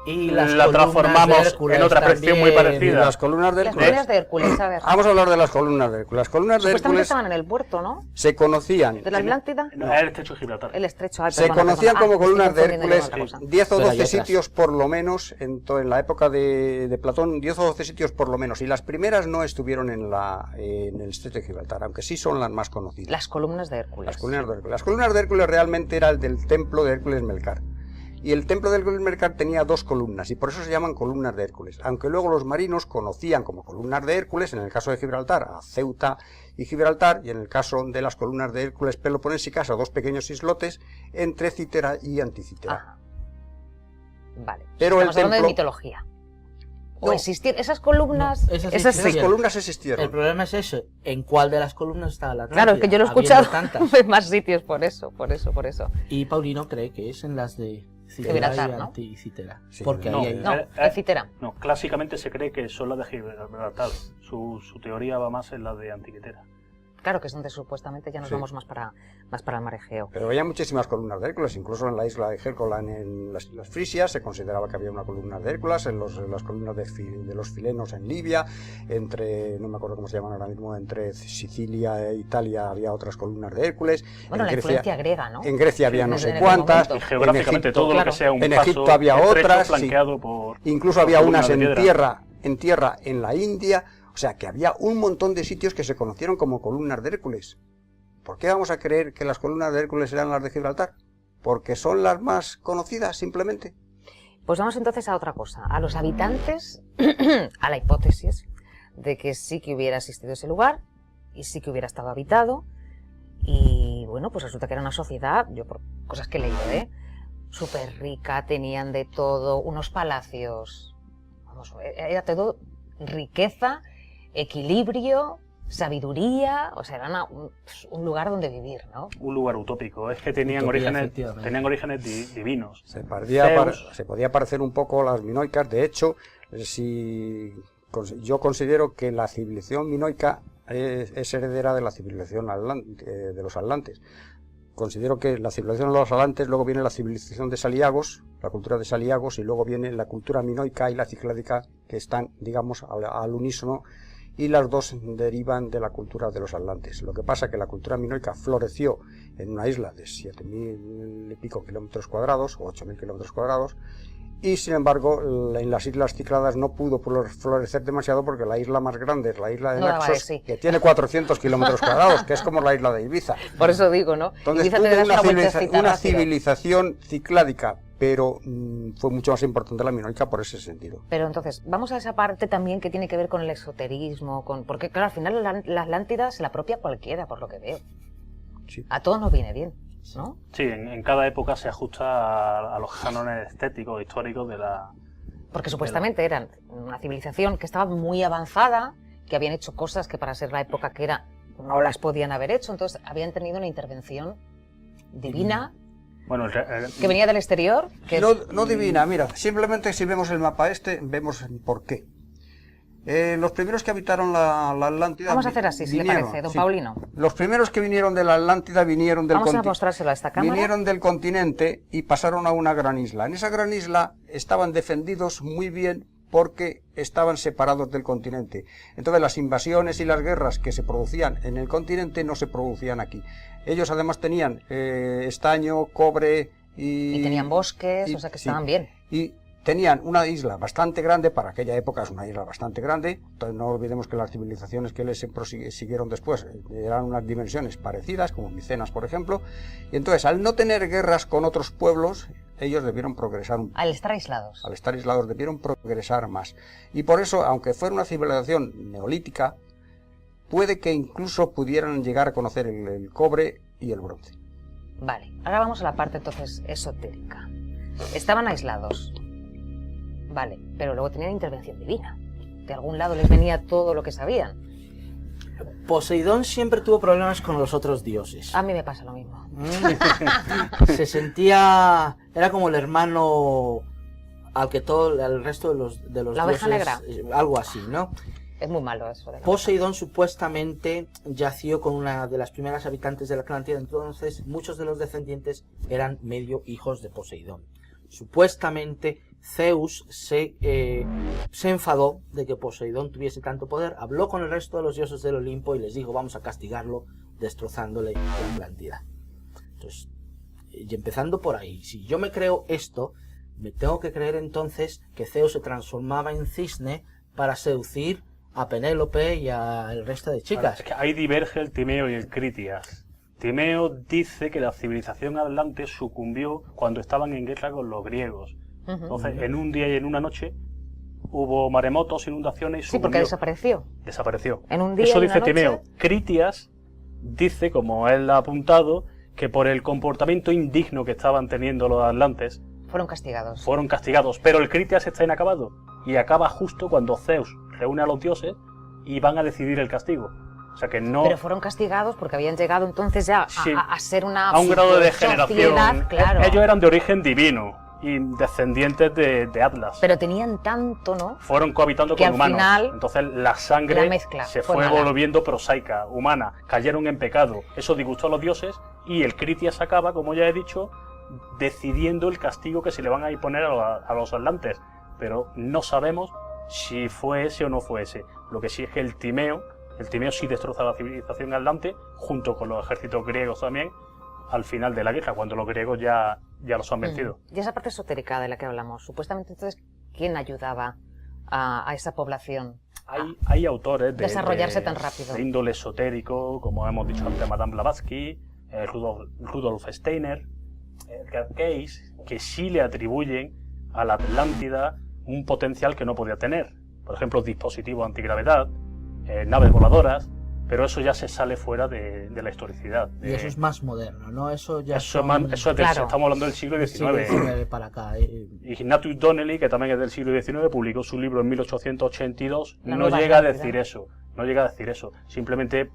Y las la columnas transformamos de Hércules en otra expresión muy también. parecida. Las columnas de Las Hércules. columnas de Hércules, a ver. Vamos a hablar de las columnas de Hércules. Las columnas de Supuestamente Hércules estaban en el puerto, ¿no? se conocían. De la Atlántida. No, el estrecho de Gibraltar. El estrecho. Ay, Se perdona, conocían perdona. como Estoy columnas de confundiendo yo Hércules con otra cosa. 10 o Pero hay 12 otras. sitios por lo menos, en la época de Platón, 10 o 12 sitios por lo menos. Y las primeras no estuvieron en el estrecho de Gibraltar, aunque sí son las más conocidas. Las columnas de Hércules. Las columnas de Hércules. Las columnas de Hércules realmente era el del templo de Hércules Melcar. Y el templo de Hércules Melcar tenía 2 columnas y por eso se llaman columnas de Hércules. Aunque luego los marinos conocían como columnas de Hércules, en el caso de Gibraltar, a Ceuta y Gibraltar, y en el caso de las columnas de Hércules peloponésicas, a 2 pequeños islotes entre Citera y Anticitera. Ajá. Vale. Pero Estamos el hablando de templo- mitología. ¿O No. existían esas columnas? No, esas esas Esas sí. columnas El existieron. problema es ese, ¿en cuál de las columnas está la Atlántida? Claro, es que yo lo he Habiendo escuchado tantas. en más sitios, por eso. Y Paulino cree que es en las de Citera Gibraltar, y ¿no? Anticitera. Sí, Porque no, ahí hay... No, Eh, de Citera. No, clásicamente se cree que son las de Gibraltar. Su teoría va más en la de Antiquitera. Claro, que es donde supuestamente ya nos Sí. vamos más para el mar Egeo. Pero había muchísimas columnas de Hércules, incluso en la isla de Helgoland, en las Islas Frisias, se consideraba que había una columna de Hércules, en las columnas de los Filenos en Libia, no me acuerdo cómo se llaman ahora mismo, entre Sicilia e Italia había otras columnas de Hércules. Bueno, la influencia griega, ¿no? En Grecia había Sí, no en sé aquel cuántas, momento. Y geográficamente en Egipto, todo lo claro. que sea un En paso Egipto había estrecho, otras, sí. flanqueado por... incluso por había columnas unas de en piedra. tierra en la India, o sea que había un montón de sitios que se conocieron como columnas de Hércules. ¿Por qué vamos a creer que las columnas de Hércules eran las de Gibraltar? ¿Porque son las más conocidas, simplemente? Pues vamos entonces a otra cosa. A los habitantes, a la hipótesis de que sí que hubiera existido ese lugar y sí que hubiera estado habitado. Y bueno, pues resulta que era una sociedad, yo por cosas que he leído, súper rica, tenían de todo, unos palacios, vamos, era todo riqueza, equilibrio, sabiduría, o sea, era un lugar donde vivir, ¿no? Un lugar utópico, es que tenían Utopía, orígenes divinos. Se Zeus. podía parecer un poco a las minoicas. De hecho, yo considero que la civilización minoica es heredera de la civilización de los atlantes. Considero que la civilización de los atlantes, luego viene la civilización de Saliagos, la cultura de Saliagos, y luego viene la cultura minoica y la cicládica, que están, digamos, al unísono, y las dos derivan de la cultura de los atlantes. Lo que pasa es que la cultura minoica floreció en una isla de 7.000 y pico kilómetros cuadrados, o 8.000 kilómetros cuadrados, y sin embargo en las islas Cícladas no pudo florecer demasiado porque la isla más grande es la isla de Naxos, que tiene 400 kilómetros cuadrados, que es como la isla de Ibiza. Por eso digo, ¿no? Entonces Ibiza tuvo una civilización cicládica, pero fue mucho más importante la minoica por ese sentido. Pero entonces, vamos a esa parte también que tiene que ver con el esoterismo, porque claro, al final la Atlántida se la apropia cualquiera, por lo que veo. Sí. A todos nos viene bien, ¿no? Sí, en cada época se ajusta a los cánones estéticos, históricos de la... Porque supuestamente eran una civilización que estaba muy avanzada, que habían hecho cosas que para ser la época que era no las podían haber hecho, entonces habían tenido una intervención divina. Bueno, Que venía del exterior. Que No divina, mira, simplemente si vemos el mapa vemos por qué. Los primeros que habitaron la Atlántida... Vamos a hacer así, si le parece, don Paulino. Los primeros que vinieron de la Atlántida Vamos a mostrárselo a esta cámara. Vinieron del continente y pasaron a una gran isla. En esa gran isla estaban defendidos muy bien porque estaban separados del continente. Entonces las invasiones y las guerras que se producían en el continente no se producían aquí. Ellos además tenían estaño, cobre y tenían bosques, o sea que estaban bien. Y tenían una isla bastante grande, para aquella época es una isla bastante grande, entonces no olvidemos que las civilizaciones que les siguieron después eran unas dimensiones parecidas, como Micenas por ejemplo, y entonces al no tener guerras con otros pueblos, ellos debieron progresar al estar aislados. Al estar aislados debieron progresar más. Y por eso, aunque fuera una civilización neolítica, puede que incluso pudieran llegar a conocer el cobre y el bronce. Vale, ahora vamos a la parte entonces esotérica. Estaban aislados. Vale, pero luego tenían intervención divina. De algún lado les venía todo lo que sabían. Poseidón siempre tuvo problemas con los otros dioses. A mí me pasa lo mismo. Se sentía... Era como el hermano al que el resto de los la dioses... oveja negra. Algo así, ¿no? Es muy malo eso. Poseidón supuestamente yació con una de las primeras habitantes de la Atlántida, entonces muchos de los descendientes eran medio hijos de Poseidón. Supuestamente Zeus se enfadó de que Poseidón tuviese tanto poder, habló con el resto de los dioses del Olimpo y les dijo: vamos a castigarlo destrozándole la Atlántida. Entonces, y empezando por ahí, si yo me creo esto, me tengo que creer entonces que Zeus se transformaba en cisne para seducir a Penélope y al resto de chicas. Claro, es que ahí diverge el Timeo y el Critias. Timeo dice que la civilización atlante sucumbió cuando estaban en guerra con los griegos. Entonces, en un día y en una noche hubo maremotos, inundaciones y sucumbió. Sí, porque desapareció. Desapareció. En un día Eso y dice una Timeo. noche. Critias dice, como él ha apuntado, que por el comportamiento indigno que estaban teniendo los atlantes, fueron castigados. Fueron castigados, pero el Critias está inacabado y acaba justo cuando Zeus reúne a los dioses y van a decidir el castigo. O sea que no... Pero fueron castigados porque habían llegado entonces ya a ser una... a un grado de degeneración. Claro. Ellos eran de origen divino y descendientes de Atlas. Pero tenían tanto, ¿no? Fueron cohabitando que con humanos. Final, entonces la sangre se fue mala. volviendo prosaica, humana. Cayeron en pecado. Eso disgustó a los dioses y el Critias acaba, como ya he dicho, decidiendo el castigo que se le van a imponer a los atlantes. Pero no sabemos si fue ese o no fue ese. Lo que sí es que el Timeo sí destroza la civilización atlante, junto con los ejércitos griegos también, al final de la guerra, cuando los griegos ya los han vencido. Y esa parte esotérica de la que hablamos, supuestamente entonces, ¿quién ayudaba a esa población? Hay autores desarrollarse tan rápido. De índole esotérico, como hemos dicho antes, Madame Blavatsky, Rudolf Steiner, Edgar Cayce, que sí le atribuyen a la Atlántida un potencial que no podía tener. Por ejemplo, dispositivos antigravedad, naves voladoras, pero eso ya se sale fuera de la historicidad. Y eso es más moderno, ¿no? Eso ya eso es Claro. estamos hablando del siglo XIX. Para acá. Y Ignatius Donnelly, que también es del siglo XIX, publicó su libro en 1882, La no Nueva llega a Atlántida. decir eso, no llega a decir eso, simplemente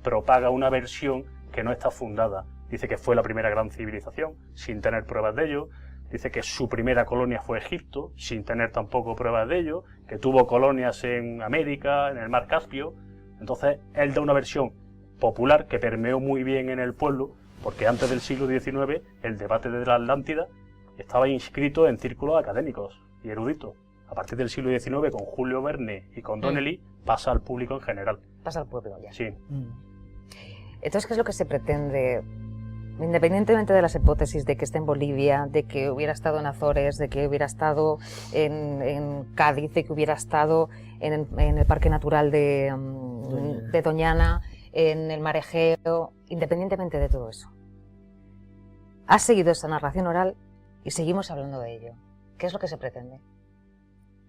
propaga una versión que no está fundada. Dice que fue la primera gran civilización, sin tener pruebas de ello. Dice que su primera colonia fue Egipto, sin tener tampoco pruebas de ello, que tuvo colonias en América, en el mar Caspio. Entonces, él da una versión popular que permeó muy bien en el pueblo, porque antes del siglo XIX el debate de la Atlántida estaba inscrito en círculos académicos y eruditos. A partir del siglo XIX, con Julio Verne y con Donnelly, pasa al público en general. Pasa al pueblo ya. Sí. Entonces, ¿qué es lo que se pretende? Independientemente de las hipótesis de que esté en Bolivia, de que hubiera estado en Azores, de que hubiera estado en Cádiz, de que hubiera estado en el Parque Natural de Doñana, en el Mar Egeo, independientemente de todo eso, ha seguido esa narración oral y seguimos hablando de ello. ¿Qué es lo que se pretende?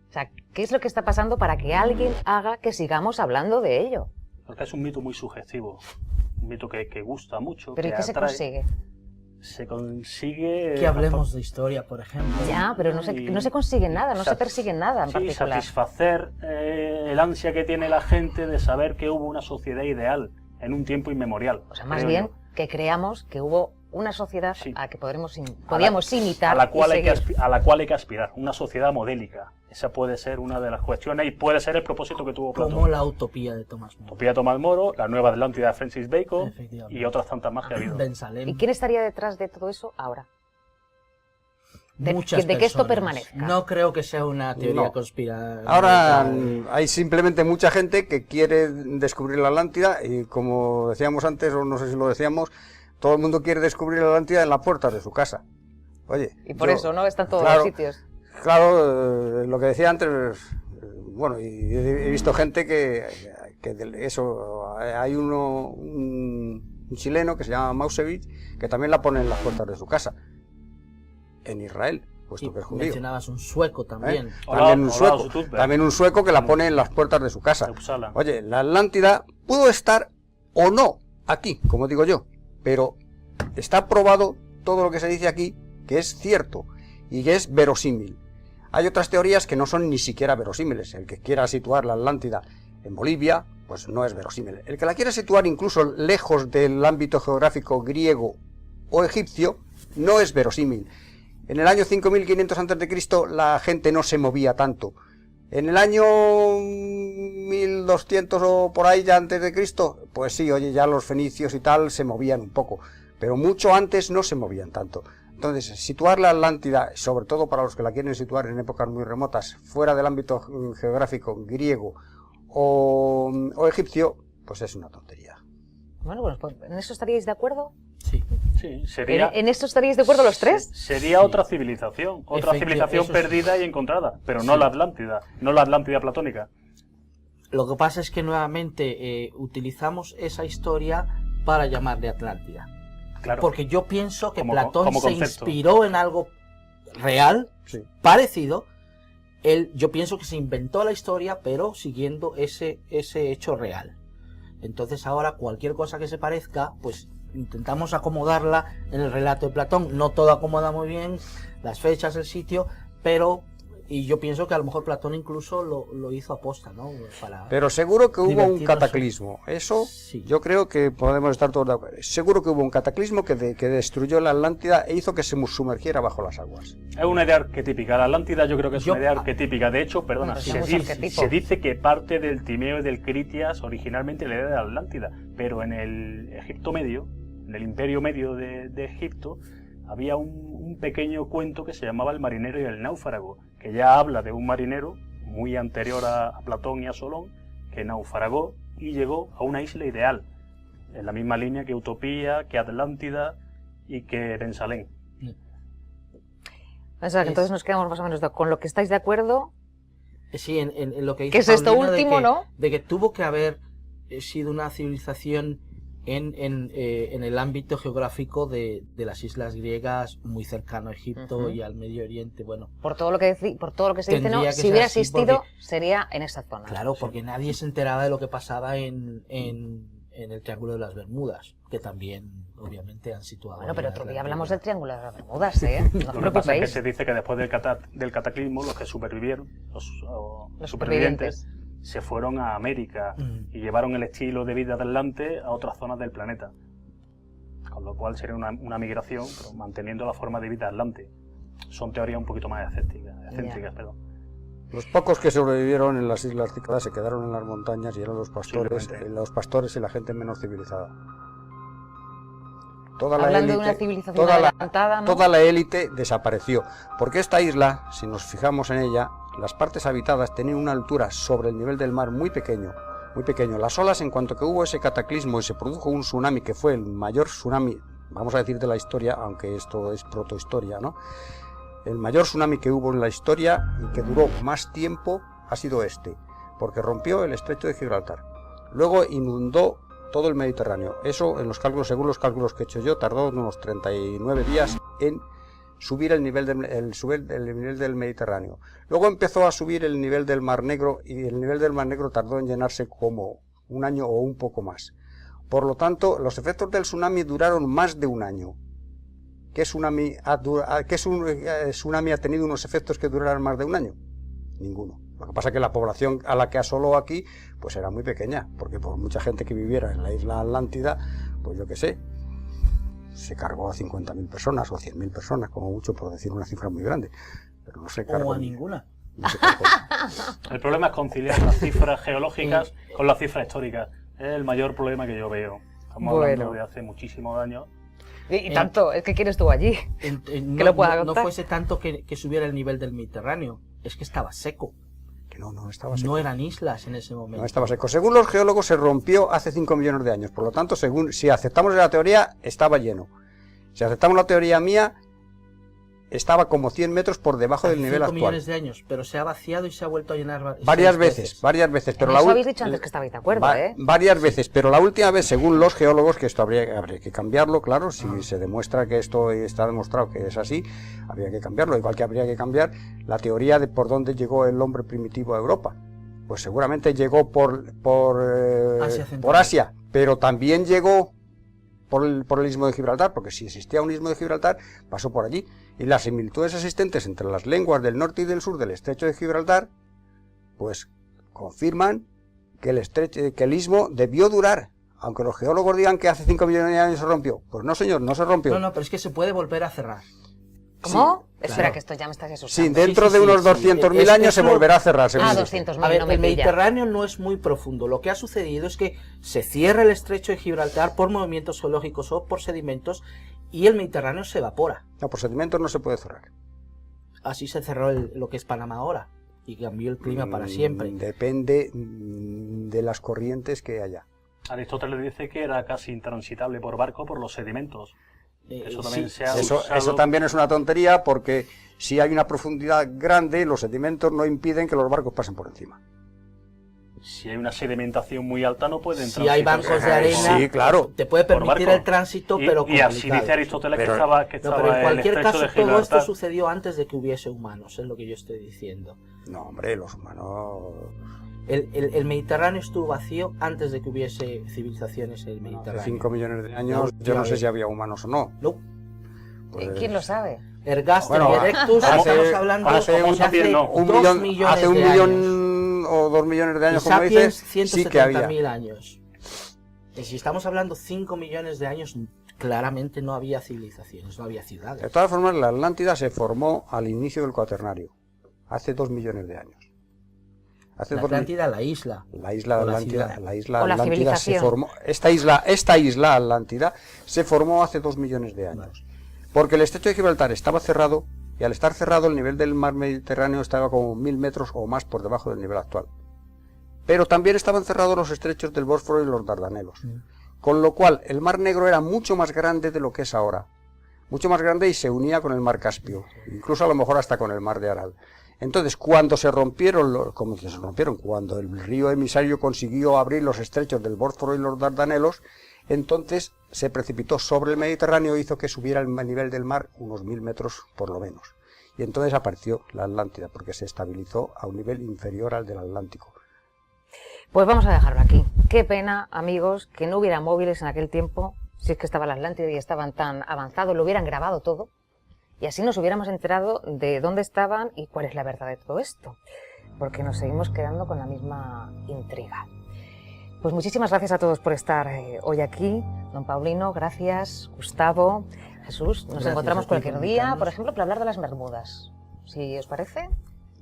O sea, ¿qué es lo que está pasando para que alguien haga que sigamos hablando de ello? Porque es un mito muy sugestivo, un mito que gusta mucho. ¿Pero y que qué se atrae. consigue? Se consigue... Que hablemos de historia, por ejemplo. Ya, pero no se consigue nada, no se persigue nada en sí, particular. satisfacer el ansia que tiene la gente de saber que hubo una sociedad ideal en un tiempo inmemorial. O sea, más creo bien yo. que creamos que hubo una sociedad Sí. a que podíamos imitar a la cual y hay que seguir. a la cual hay que aspirar, una sociedad modélica. Esa puede ser una de las cuestiones y puede ser el propósito que tuvo Platón. Como la utopía de Tomás Moro. Utopía de Tomás Moro, la nueva Atlántida de Francis Bacon Efectivamente. y otras tantas más que ha habido. Ben Salem. ¿Y quién estaría detrás de todo eso ahora? De Muchas que esto personas. permanezca. No creo que sea una teoría No. conspirativa. Ahora hay simplemente mucha gente que quiere descubrir la Atlántida y, como decíamos antes, o no sé si lo decíamos, todo el mundo quiere descubrir la Atlántida en las puertas de su casa. Oye, Y por yo- eso, ¿no? Está en todos claro, los sitios. Claro, lo que decía antes, bueno, y he visto gente que eso, hay un chileno que se llama Mausevich, que también la pone en las puertas de su casa, en Israel, puesto Y que es judío. mencionabas un sueco también. También un sueco que la pone en las puertas de su casa. De Uppsala. Oye, la Atlántida pudo estar o no aquí, como digo yo, pero está probado todo lo que se dice aquí, que es cierto y que es verosímil. Hay otras teorías que no son ni siquiera verosímiles. El que quiera situar la Atlántida en Bolivia, pues no es verosímil. El que la quiera situar incluso lejos del ámbito geográfico griego o egipcio, no es verosímil. En el año 5500 a.C. la gente no se movía tanto. En el año 1200 o por ahí ya antes de Cristo, pues sí, oye, ya los fenicios y tal se movían un poco, pero mucho antes no se movían tanto. Entonces, situar la Atlántida, sobre todo para los que la quieren situar en épocas muy remotas, fuera del ámbito geográfico griego o egipcio, pues es una tontería. Bueno, pues ¿en eso estaríais de acuerdo? Sí. Sí, sería... ¿En esto estaríais de acuerdo los tres? Sería otra civilización Eso sí. perdida y encontrada, pero no la Atlántida, no la Atlántida platónica. Lo que pasa es que nuevamente utilizamos esa historia para llamarle Atlántida. Claro. Porque yo pienso que Como Platón como se concepto. inspiró en algo real, Sí. parecido. Yo pienso que se inventó la historia, pero siguiendo ese hecho real. Entonces ahora cualquier cosa que se parezca, pues intentamos acomodarla en el relato de Platón. No todo acomoda muy bien, las fechas, el sitio, pero... Y yo pienso que a lo mejor Platón incluso lo hizo aposta, ¿no? Pero seguro que hubo un divertirnos. cataclismo. Eso Sí. yo creo que podemos estar todos de acuerdo. Seguro que hubo un cataclismo que destruyó la Atlántida e hizo que se sumergiera bajo las aguas. Es una idea arquetípica. La Atlántida yo creo que es Yo- una idea arquetípica. De hecho, perdona, Bueno, se somos dice, arquetipo. se dice que parte del Timeo y del Critias originalmente la idea de la Atlántida, pero en el Egipto Medio, en el Imperio Medio de Egipto, había un pequeño cuento que se llamaba El marinero y el náufrago, que ya habla de un marinero muy anterior a Platón y a Solón, que naufragó y llegó a una isla ideal, en la misma línea que Utopía, que Atlántida y que Ben Salem. O sea, que entonces nos quedamos más o menos con lo que estáis de acuerdo. Sí, en lo que dice ¿Qué es esto Paulino último, de que, no? de que tuvo que haber sido una civilización en el ámbito geográfico de las islas griegas, muy cercano a Egipto y al Medio Oriente. Bueno, Por todo lo que se dice, ¿no? Tendría que Si ser hubiera así, existido, porque- sería en esa zona. claro, porque nadie se enteraba de lo que pasaba en el Triángulo de las Bermudas, que también obviamente han situado. Bueno, ahí pero a otro la día hablamos del Atlántida. Triángulo de las Bermudas, ¿eh? No os Lo que pasa es que preocupéis. se dice que después del cataclismo, los que supervivieron, Los supervivientes, se fueron a América y llevaron el estilo de vida de Atlante a otras zonas del planeta. Con lo cual sería una migración, pero manteniendo la forma de vida de Atlante. Son teorías un poquito más excéntricas, perdón. Los pocos que sobrevivieron en las islas Cícladas se quedaron en las montañas y eran los pastores, Simplemente. y la gente menos civilizada. Toda Hablando de una civilización adelantada, ¿no? toda la élite desapareció, porque esta isla, si nos fijamos en ella, las partes habitadas tenían una altura sobre el nivel del mar muy pequeño, muy pequeño. Las olas, en cuanto que hubo ese cataclismo y se produjo un tsunami, que fue el mayor tsunami, vamos a decir, de la historia, aunque esto es protohistoria, ¿no? El mayor tsunami que hubo en la historia y que duró más tiempo ha sido este, porque rompió el estrecho de Gibraltar. Luego inundó todo el Mediterráneo. Eso, en los cálculos, según los cálculos que he hecho yo, tardó unos 39 días en subir el nivel del Mediterráneo. Luego empezó a subir el nivel del Mar Negro y el nivel del Mar Negro tardó en llenarse como un año o un poco más. Por lo tanto, los efectos del tsunami duraron más de un año. ¿Qué tsunami ha tenido unos efectos que duraran más de un año? Ninguno. Lo que pasa es que la población a la que asoló aquí pues era muy pequeña, porque por mucha gente que viviera en la isla Atlántida, pues yo qué sé, se cargó a 50.000 personas o 100.000 personas, como mucho, por decir una cifra muy grande. Pero no se cargó. O a ninguna. No se cargó. El problema es conciliar las cifras geológicas con las cifras históricas. Es el mayor problema que yo veo. Estamos hablando de hace muchísimos años. Y tanto, es que quieres tú allí. No, lo pueda no contar. fuese tanto que subiera el nivel del Mediterráneo, es que estaba seco. Que no estaba seco. No eran islas en ese momento. No estaba seco. Según los geólogos, se rompió hace 5 millones de años. Por lo tanto, si aceptamos la teoría, estaba lleno. Si aceptamos la teoría mía, estaba como 100 metros por debajo del nivel 5 actual. millones de años, pero se ha vaciado y se ha vuelto a llenar Varias veces. Pero En eso habéis dicho antes que estabais de acuerdo, ¿eh? Varias veces, pero la última vez, según los geólogos, que esto habría que cambiarlo, claro, si se demuestra que esto está demostrado que es así, habría que cambiarlo, igual que habría que cambiar la teoría de por dónde llegó el hombre primitivo a Europa. Pues seguramente llegó por Asia, pero también llegó por el istmo de Gibraltar, porque si existía un istmo de Gibraltar, pasó por allí. Y las similitudes existentes entre las lenguas del norte y del sur del estrecho de Gibraltar, pues confirman que el istmo debió durar, aunque los geólogos digan que hace 5 millones de años se rompió. Pues no, señor, no se rompió. No, pero es que se puede volver a cerrar. ¿Cómo? Sí, Espera, claro. que esto ya me estás asustando. Sí, dentro de unos 200.000 Es- años es se lo- volverá a cerrar. según Ah, dice. 200.000, A ver, no me el pilla. Mediterráneo no es muy profundo. Lo que ha sucedido es que se cierra el estrecho de Gibraltar por movimientos geológicos o por sedimentos y el Mediterráneo se evapora. No, por sedimentos no se puede cerrar. Así se cerró lo que es Panamá ahora y cambió el clima para siempre. Depende de las corrientes que haya. Aristóteles dice que era casi intransitable por barco por los sedimentos. Eso también Sí. se ha Eso usado. también es una tontería, porque si hay una profundidad grande, los sedimentos no impiden que los barcos pasen por encima. Si hay una sedimentación muy alta no pueden Si hay bancos de arena, Sí, claro. te puede Por permitir barco. el tránsito, Y- pero y así complicado. dice Aristóteles Pero- que estaba No, pero en el cualquier estrecho caso de todo esto Gibraltar. sucedió antes de que hubiese humanos, es lo que yo estoy diciendo. No, hombre, los humanos... El Mediterráneo estuvo vacío antes de que hubiese civilizaciones en el Hace Mediterráneo. 5 millones de años, No, yo no ya sé ves. si había humanos o no. No. Pues, ¿Quién lo sabe? Ergaster Bueno, y Erectus, hace- estamos hablando hace de un- hace también no. 1 2 millón, millones hace un de millón años. o 2 millones de años, Y como Sapiens, dices, sí que había. 170.000 años. Y si estamos hablando 5 millones de años, claramente no había civilizaciones, no había De ciudades. todas formas, la Atlántida se formó al inicio del Cuaternario, hace 2 millones de años. Hace La 2 Atlántida, la isla. La isla O la Atlántida, ciudad. la isla O la Atlántida se civilización. formó. Esta isla Atlántida se formó hace 2 millones de años. Porque el estrecho de Gibraltar estaba cerrado, y al estar cerrado el nivel del mar Mediterráneo estaba como 1000 metros o más por debajo del nivel actual. Pero también estaban cerrados los estrechos del Bósforo y los Dardanelos. Con lo cual el mar Negro era mucho más grande de lo que es ahora. Mucho más grande, y se unía con el mar Caspio, incluso a lo mejor hasta con el mar de Aral. Entonces, cuando se rompieron, cuando el río emisario consiguió abrir los estrechos del Bósforo y los Dardanelos, Entonces se precipitó sobre el Mediterráneo e hizo que subiera el nivel del mar unos 1000 metros por lo menos. Y entonces apareció la Atlántida, porque se estabilizó a un nivel inferior al del Atlántico. Pues vamos a dejarlo aquí. Qué pena, amigos, que no hubiera móviles en aquel tiempo, si es que estaba la Atlántida y estaban tan avanzados, lo hubieran grabado todo, y así nos hubiéramos enterado de dónde estaban y cuál es la verdad de todo esto, porque nos seguimos quedando con la misma intriga. Pues muchísimas gracias a todos por estar hoy aquí. Don Paulino, gracias. Gustavo, Jesús, nos encontramos cualquier día, por ejemplo, para hablar de las Bermudas. Si os parece,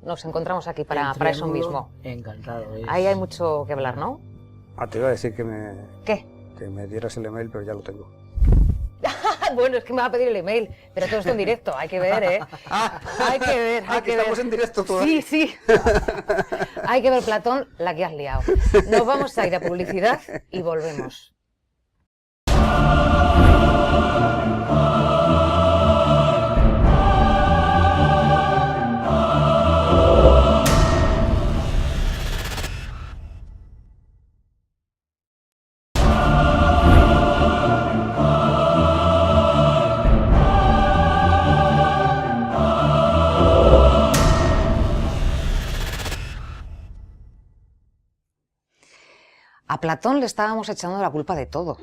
nos encontramos aquí para eso mismo. Encantado. Ahí hay mucho que hablar, ¿no? Te iba a decir que ¿Qué? me dieras el email, pero ya lo tengo. Bueno, es que me va a pedir el email, pero todo esto en directo, hay que ver, ¿eh? Hay que ver, hay que ver. Estamos en directo todavía. Sí. Hay que ver, Platón, la que has liado. Nos vamos a ir a publicidad y volvemos. A Platón le estábamos echando la culpa de todo,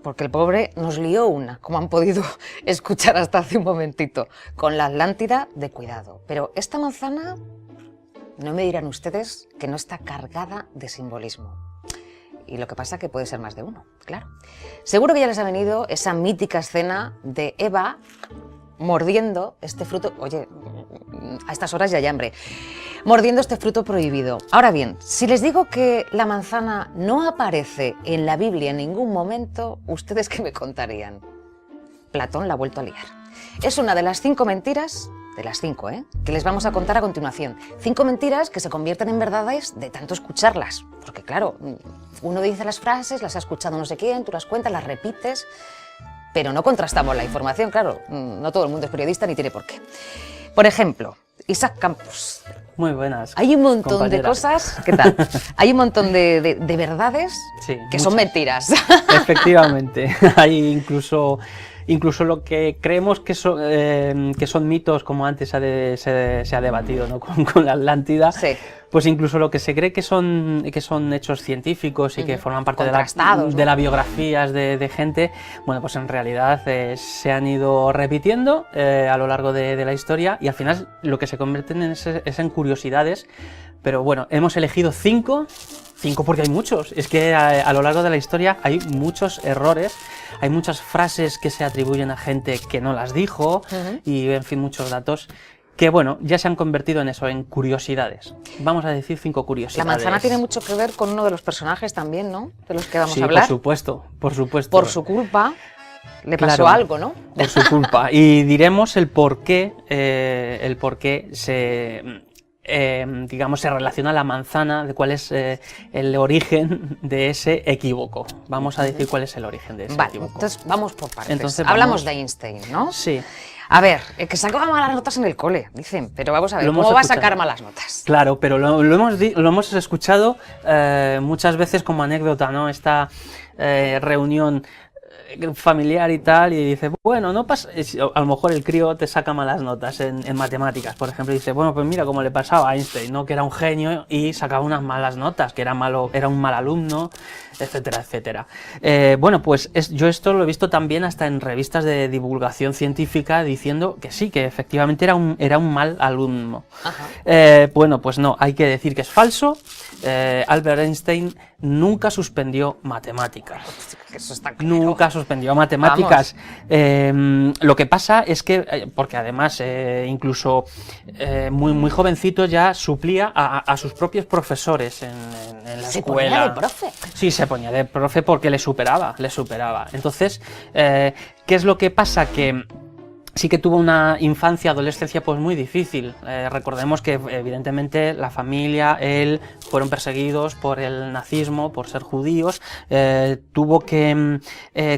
porque el pobre nos lió una, como han podido escuchar hasta hace un momentito, con la Atlántida de cuidado. Pero esta manzana, no me dirán ustedes que no está cargada de simbolismo. Y lo que pasa es que puede ser más de uno, claro. Seguro que ya les ha venido esa mítica escena de Eva mordiendo este fruto. Oye, a estas horas ya hay hambre. Mordiendo este fruto prohibido. Ahora bien, si les digo que la manzana no aparece en la Biblia en ningún momento, ¿ustedes qué me contarían? Platón la ha vuelto a liar. Es una de las 5 mentiras, de las 5, que les vamos a contar a continuación. 5 mentiras que se convierten en verdades de tanto escucharlas. Porque claro, uno dice las frases, las ha escuchado no sé quién, tú las cuentas, las repites, pero no contrastamos la información, claro. No todo el mundo es periodista ni tiene por qué. Por ejemplo, Isaac Campos. Muy buenas. Hay un montón de cosas, ¿qué tal? Hay un montón de verdades sí, que muchas. son mentiras. Efectivamente. Hay incluso lo que creemos que son mitos, como antes se ha debatido, ¿no? con la Atlántida. Sí. Pues incluso lo que se cree que son hechos científicos y que forman parte de las biografías de gente, bueno, pues en realidad se han ido repitiendo a lo largo de la historia, y al final lo que se convierten es en curiosidades. Pero bueno, hemos elegido 5 porque hay muchos. Es que a lo largo de la historia hay muchos errores, hay muchas frases que se atribuyen a gente que no las dijo, y en fin, muchos datos que, bueno, ya se han convertido en eso, en curiosidades. Vamos a decir 5 curiosidades. La manzana tiene mucho que ver con uno de los personajes también, ¿no? De los que vamos a hablar. Sí, por supuesto. Por su culpa le pasó algo, ¿no? Por su culpa. Y diremos el por qué se relaciona la manzana, de cuál es el origen de ese equívoco. Vamos a decir cuál es el origen de ese equívoco. Entonces vamos por partes. Hablamos de Einstein, ¿no? Sí. A ver, que sacaba malas notas en el cole, dicen, pero vamos a ver, ¿cómo va a sacar malas notas? Claro, pero lo hemos escuchado muchas veces como anécdota, ¿no? Esta reunión familiar y tal, y dice, bueno, no pasa, a lo mejor el crío te saca malas notas en matemáticas, por ejemplo, y dice, bueno, pues mira cómo le pasaba a Einstein, ¿no? Que era un genio y sacaba unas malas notas, que era un mal alumno, etcétera, etcétera. Bueno, pues yo esto lo he visto también hasta en revistas de divulgación científica diciendo que sí, que efectivamente era un mal alumno. Bueno, pues no, hay que decir que es falso. Albert Einstein nunca suspendió matemáticas. Eso está claro. Nunca suspendió matemáticas. Lo que pasa es que, porque además incluso muy jovencito ya suplía a sus propios profesores en la escuela. ¿Se ponía de profe? Sí, se ponía de profe porque le superaba. Entonces, ¿qué es lo que pasa? Que sí que tuvo una infancia, adolescencia pues muy difícil. Recordemos que evidentemente la familia, él, fueron perseguidos por el nazismo, por ser judíos. Tuvo que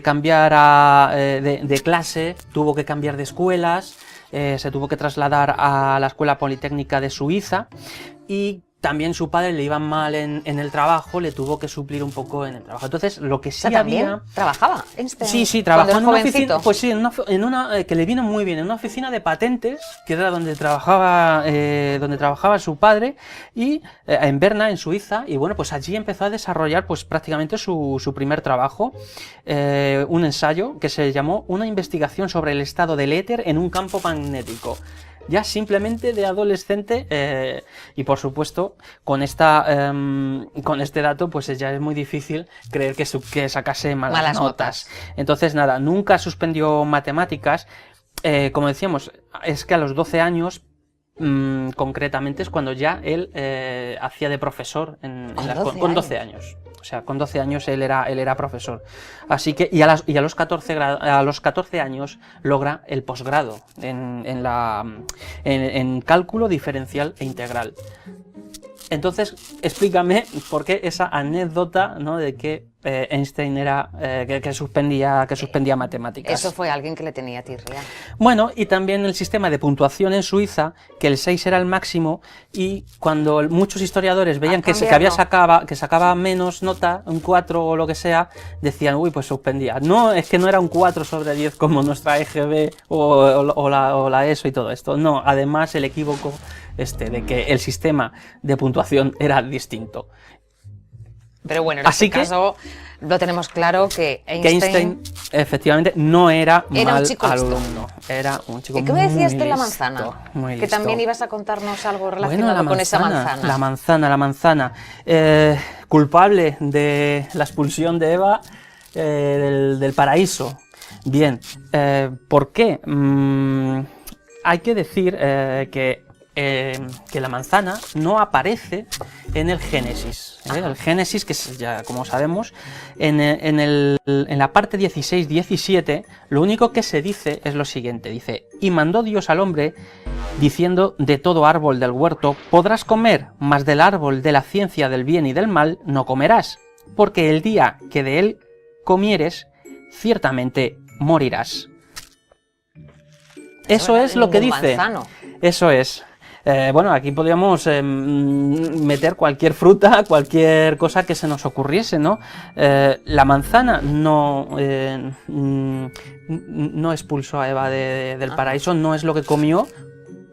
cambiar de clase, tuvo que cambiar de escuelas, se tuvo que trasladar a la Escuela Politécnica de Suiza, y también su padre le iba mal en el trabajo, le tuvo que suplir un poco en el trabajo. Entonces, lo que sí ¿También trabajaba? Sí, trabajó en una oficina, pues sí, en una que le vino muy bien, en una oficina de patentes, que era donde trabajaba su padre, y en Berna, en Suiza, y bueno, pues allí empezó a desarrollar pues prácticamente su primer trabajo, un ensayo que se llamó Una investigación sobre el estado del éter en un campo magnético. Ya simplemente de adolescente, y por supuesto con este dato pues ya es muy difícil creer que sacase malas notas. Entonces nada, nunca suspendió matemáticas. Como decíamos, es que a los 12 años concretamente es cuando ya él hacía de profesor con 12 años. O sea, con 12 años él era profesor. Así que, y a los 14 años logra el posgrado en cálculo diferencial e integral. Entonces, explícame por qué esa anécdota, ¿no?, de que Einstein era que suspendía matemáticas. Eso fue alguien que le tenía tirria. Bueno, y también el sistema de puntuación en Suiza, que el 6 era el máximo, y cuando muchos historiadores veían que sacaba menos nota, un 4 o lo que sea, decían, uy, pues suspendía. No, es que no era un 4 sobre 10 como nuestra EGB o la ESO y todo esto. No, además el equívoco de que el sistema de puntuación era distinto. Pero bueno, en este caso lo tenemos claro que Einstein efectivamente no era mal un chico alumno. Era un chico muy listo. ¿Y qué me decías de la manzana? Que también ibas a contarnos algo relacionado con esa manzana. La manzana. Culpable de la expulsión de Eva del paraíso. Bien, ¿por qué? Hay que decir que la manzana no aparece en el Génesis. El Génesis, que es, ya como sabemos, en la parte 16-17, lo único que se dice es lo siguiente. Dice, y mandó Dios al hombre, diciendo, de todo árbol del huerto podrás comer, mas del árbol de la ciencia del bien y del mal no comerás, porque el día que de él comieres, ciertamente morirás. Eso es lo que dice. Eso es. Bueno, aquí podríamos meter cualquier fruta, cualquier cosa que se nos ocurriese, ¿no? La manzana no expulsó a Eva del paraíso, no es lo que comió.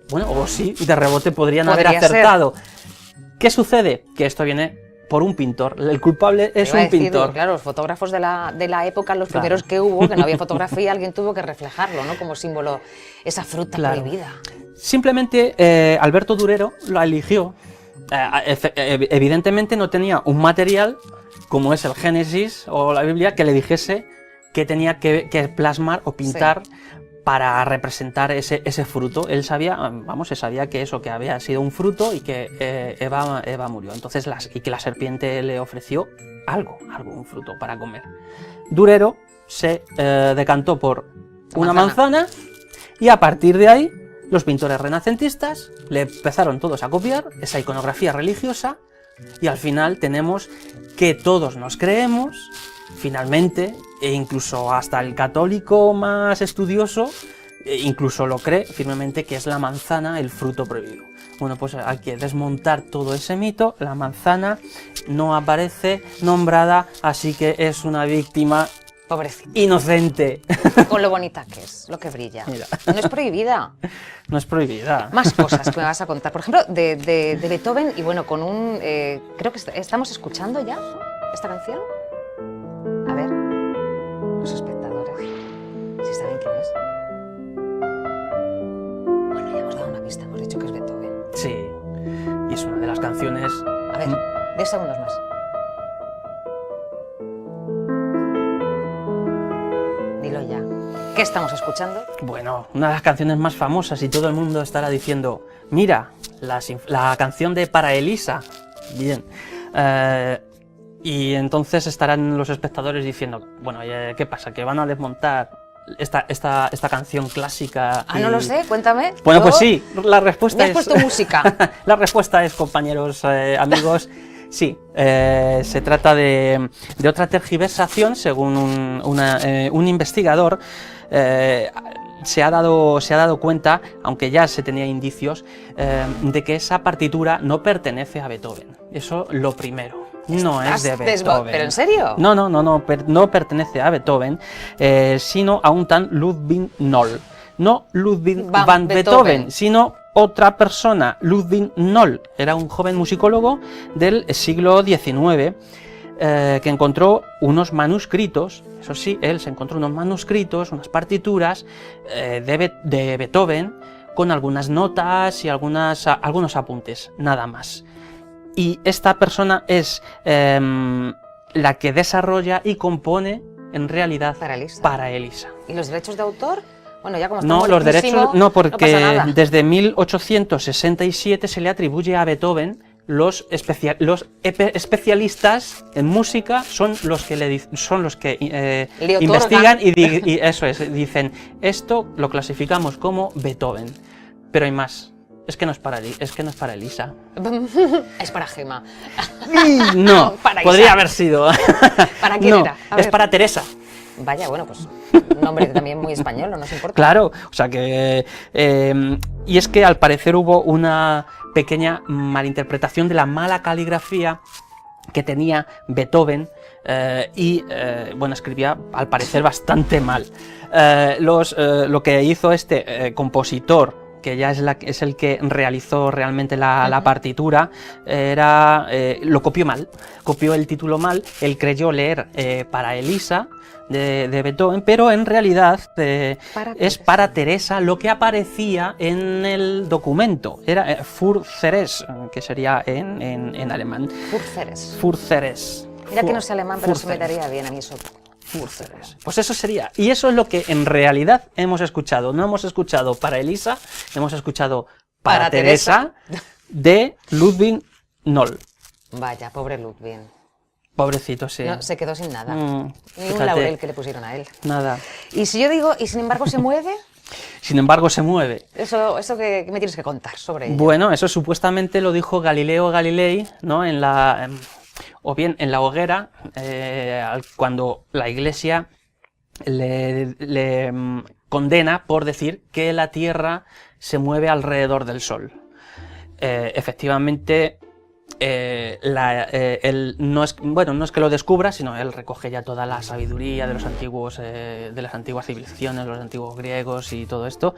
Bueno, o sí, de rebote podrían haber acertado. ¿Qué sucede? Que esto viene por un pintor. El culpable es un pintor. Claro, los fotógrafos de la época, los primeros que hubo, que no había fotografía, alguien tuvo que reflejarlo, ¿no? Como símbolo, esa fruta prohibida. Simplemente Alberto Durero la eligió. Evidentemente no tenía un material, como es el Génesis o la Biblia, que le dijese que tenía que plasmar o pintar para representar ese fruto. Él sabía, se sabía que eso, que había sido un fruto y que Eva murió. Entonces, y que la serpiente le ofreció algo, un fruto para comer. Durero se decantó por una manzana y a partir de ahí los pintores renacentistas le empezaron todos a copiar esa iconografía religiosa y al final tenemos que todos nos creemos, finalmente, e incluso hasta el católico más estudioso, incluso lo cree firmemente que es la manzana el fruto prohibido. Bueno, pues hay que desmontar todo ese mito. La manzana no aparece nombrada, así que es una víctima pobrecita, inocente. Con lo bonita que es, lo que brilla. Mira. No es prohibida. No es prohibida. Más cosas que me vas a contar. Por ejemplo, de Beethoven, y bueno, con un... creo que estamos escuchando ya esta canción. A ver, los espectadores, si saben quién es. Bueno, ya hemos dado una pista, hemos dicho que es Beethoven. Sí, y es una de las canciones... A ver, 10 segundos más. Dilo ya. ¿Qué estamos escuchando? Bueno, una de las canciones más famosas y todo el mundo estará diciendo, mira, la canción de Para Elisa. Bien. Y entonces estarán los espectadores diciendo, bueno, ¿qué pasa? ¿Que van a desmontar esta canción clásica? No lo sé, cuéntame. Bueno, pues sí, la respuesta es... ¿Me has puesto música? La respuesta es, compañeros, amigos, sí, se trata de otra tergiversación, según un investigador. se ha dado cuenta, aunque ya se tenía indicios, de que esa partitura no pertenece a Beethoven. Eso lo primero. No es de Beethoven. ¿Pero en serio? No pertenece a Beethoven, sino a un tal Ludwig Noll. No Ludwig van Beethoven, sino otra persona, Ludwig Noll. Era un joven musicólogo del siglo XIX que encontró unos manuscritos, eso sí, él se encontró unos manuscritos, unas partituras de Beethoven con algunas notas y algunos apuntes, nada más. Y esta persona es la que desarrolla y compone en realidad para Elisa. ¿Y los derechos de autor? Bueno, ya como no, los derechos no, porque desde 1867 se le atribuye a Beethoven los especialistas en música son los que investigan y eso es, dicen esto lo clasificamos como Beethoven, pero hay más. Es que no es para Elisa. Es para Gemma. No, para podría Isa. haber sido. ¿Para quién era? Es para Teresa. Vaya, bueno, pues un nombre también muy español, no nos importa. Claro, o sea que... y es que al parecer hubo una pequeña malinterpretación de la mala caligrafía que tenía Beethoven bueno, escribía al parecer bastante mal. Lo que hizo este compositor, que ya es el que realizó realmente la partitura, lo copió mal, copió el título mal, él creyó leer para Elisa de Beethoven, pero en realidad es para Teresa lo que aparecía en el documento, era für Ceres, que sería en alemán. Für Ceres. Mira que no sé alemán, pero se me daría bien a mí eso. Pues eso sería, y eso es lo que en realidad hemos escuchado. No hemos escuchado para Elisa, hemos escuchado para Teresa de Ludwig Noll. Vaya, pobre Ludwig. Pobrecito, sí. No, se quedó sin nada. Ni fíjate, un laurel que le pusieron a él. Nada. Y si yo digo, y sin embargo se mueve... Sin embargo se mueve. Eso que me tienes que contar sobre ello. Bueno, eso supuestamente lo dijo Galileo Galilei, ¿no? O bien en la hoguera, cuando la Iglesia le condena por decir que la Tierra se mueve alrededor del Sol. Efectivamente, él no es que lo descubra, sino él recoge ya toda la sabiduría de de las antiguas civilizaciones, los antiguos griegos y todo esto.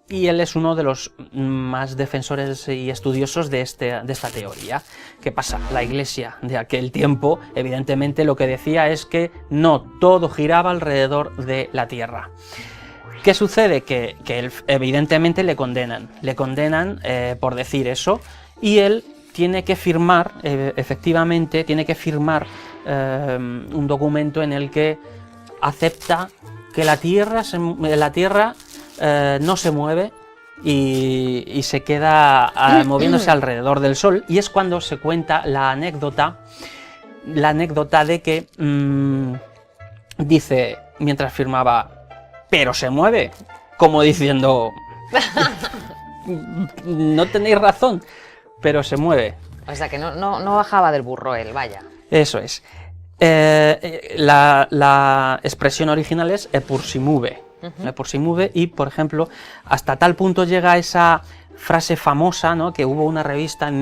Y él es uno de los más defensores y estudiosos de esta teoría. ¿Qué pasa? La Iglesia de aquel tiempo, evidentemente, lo que decía es que no todo giraba alrededor de la Tierra. ¿Qué sucede? Que él, evidentemente le condenan por decir eso, y él tiene que firmar, efectivamente, un documento en el que acepta que la Tierra no se mueve y se queda moviéndose alrededor del Sol, y es cuando se cuenta la anécdota de que dice, mientras firmaba, pero se mueve, como diciendo, no tenéis razón, pero se mueve. O sea que no bajaba del burro él, vaya. Eso es. La expresión original es eppur si muove. Por si mueve, y por ejemplo hasta tal punto llega esa frase famosa, ¿no? Que hubo una revista,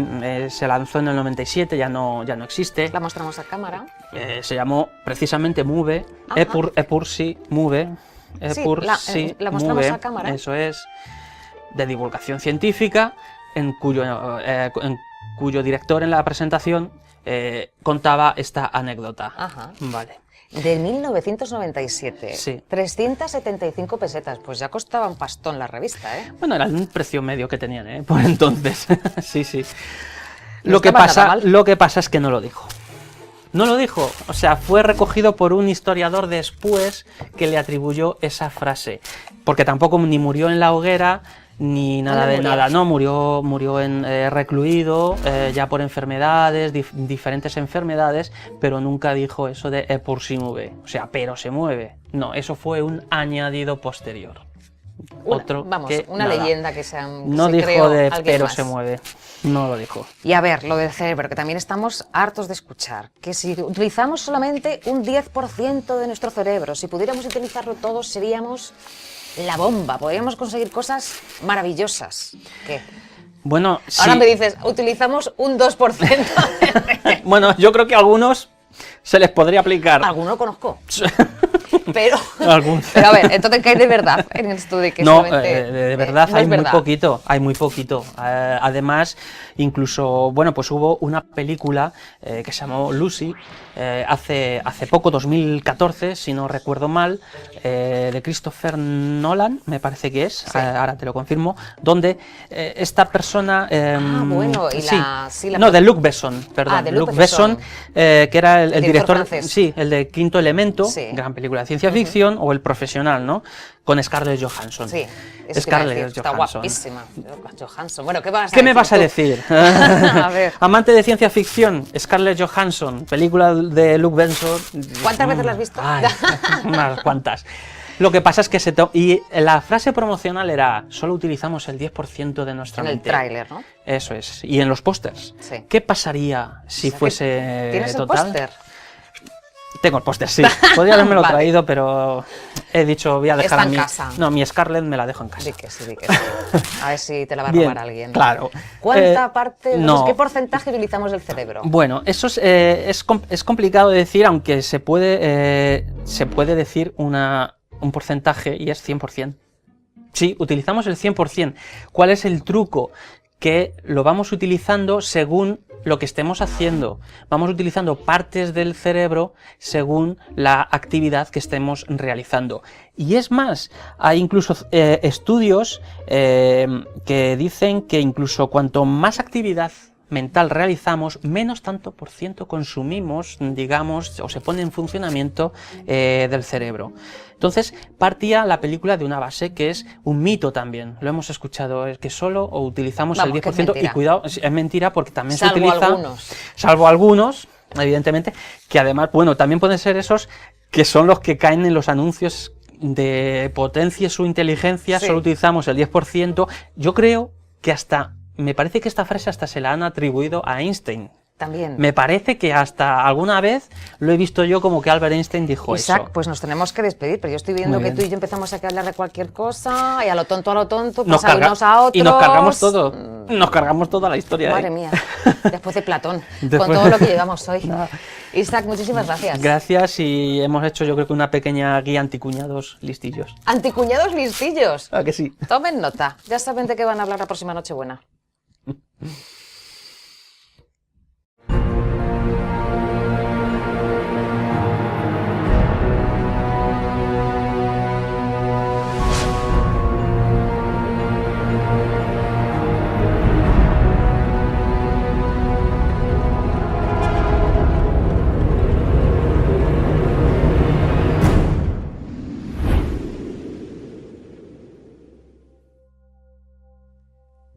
se lanzó en el 97, ya no existe. La mostramos a cámara. Se llamó precisamente Move, eppur si muove, la mostramos a cámara. Eso es, de divulgación científica, en cuyo director en la presentación contaba esta anécdota. Ajá. Vale. De 1997. Sí. 375 pesetas. Pues ya costaba un pastón la revista, ¿eh? Bueno, era un precio medio que tenían, ¿eh? Por entonces. Sí. No Lo que pasa es que no lo dijo. No lo dijo. O sea, fue recogido por un historiador después que le atribuyó esa frase. Porque tampoco ni murió en la hoguera, ni nada de nada, no, murió recluido ya por enfermedades, diferentes enfermedades, pero nunca dijo eso de eppur si muove, o sea, pero se mueve. No, eso fue un añadido posterior. Una leyenda que se no dijo de pero se mueve, no lo dijo. Y a ver, lo del cerebro, que también estamos hartos de escuchar, que si utilizamos solamente un 10% de nuestro cerebro, si pudiéramos utilizarlo todos seríamos la bomba, podríamos conseguir cosas maravillosas. ¿Qué? Bueno, ahora sí. me dices, utilizamos un 2%. Bueno, yo creo que a algunos se les podría aplicar. Alguno conozco. Pero Algún- a ver, entonces, ¿qué hay de verdad en esto de que No, solamente, de verdad no hay es muy verdad? poquito, hay muy poquito. Además, incluso, bueno, pues hubo una película que se llamó Lucy, hace poco, 2014, si no recuerdo mal, de Christopher Nolan, me parece que es, Sí. ahora te lo confirmo, donde esta persona... bueno, y sí, la- sí, la- no, de Luc Besson, perdón, Ah, de Luc Luc Besson, Besson. que era el director director, francés. sí, el de Quinto Elemento, Sí. gran película de ciencia ficción, o El Profesional, ¿no? Con Scarlett Johansson. Sí, eso te iba a decir, está Johansson. guapísima. Johansson. Bueno, ¿qué vas a ¿Qué me decir vas a tú? decir? A ver. Amante de ciencia ficción, Scarlett Johansson, película de Luc Besson. ¿Cuántas veces la has visto? Ay, unas cuantas. Lo que pasa es que y la frase promocional era, solo utilizamos el 10% de nuestra En el mente. tráiler, ¿no? Eso es. Y en los pósters. Sí. ¿Qué pasaría si O sea, que fuese ¿Tienes el total? póster? Tengo el póster, sí. Podría haberme lo Vale. traído, pero he dicho, voy a dejar Está a en mi... casa. No, mi Scarlett me la dejo en casa. Di que sí, di que sí. A ver si te la va a Bien, robar alguien. claro. ¿Cuánta parte, no. qué porcentaje utilizamos del cerebro? Bueno, eso es complicado de decir, aunque se puede decir un porcentaje y es 100%. Sí, utilizamos el 100%. ¿Cuál es el truco? Que lo vamos utilizando según lo que estemos haciendo. Vamos utilizando partes del cerebro según la actividad que estemos realizando. Y es más, hay incluso estudios que dicen que incluso cuanto más actividad mental realizamos, menos tanto por ciento consumimos, digamos, o se pone en funcionamiento del cerebro. Entonces, partía la película de una base que es un mito también. Lo hemos escuchado, es que solo o utilizamos Vamos, el que es 10%, y mentira. cuidado, es mentira porque también Salvo se utiliza... algunos. Salvo algunos, evidentemente, que además, bueno, también pueden ser esos que son los que caen en los anuncios de potencie su inteligencia, Sí. solo utilizamos el 10%. Yo creo que hasta... Me parece que esta frase hasta se la han atribuido a Einstein. También. Me parece que hasta alguna vez lo he visto yo como que Albert Einstein dijo Isaac, eso. pues nos tenemos que despedir, pero yo estoy viendo Muy que bien. tú y yo empezamos a hablar de cualquier cosa y a lo tonto, Nos pues a unos a otros. y nos cargamos todo. Nos cargamos toda la historia. Madre ¿eh? mía, después de Platón, Después- con todo lo que llevamos hoy. Isaac, muchísimas gracias. Gracias, y hemos hecho yo creo que una pequeña guía anticuñados listillos. Anticuñados listillos. ¿A que sí? Tomen nota, ya saben de qué van a hablar la próxima Nochebuena.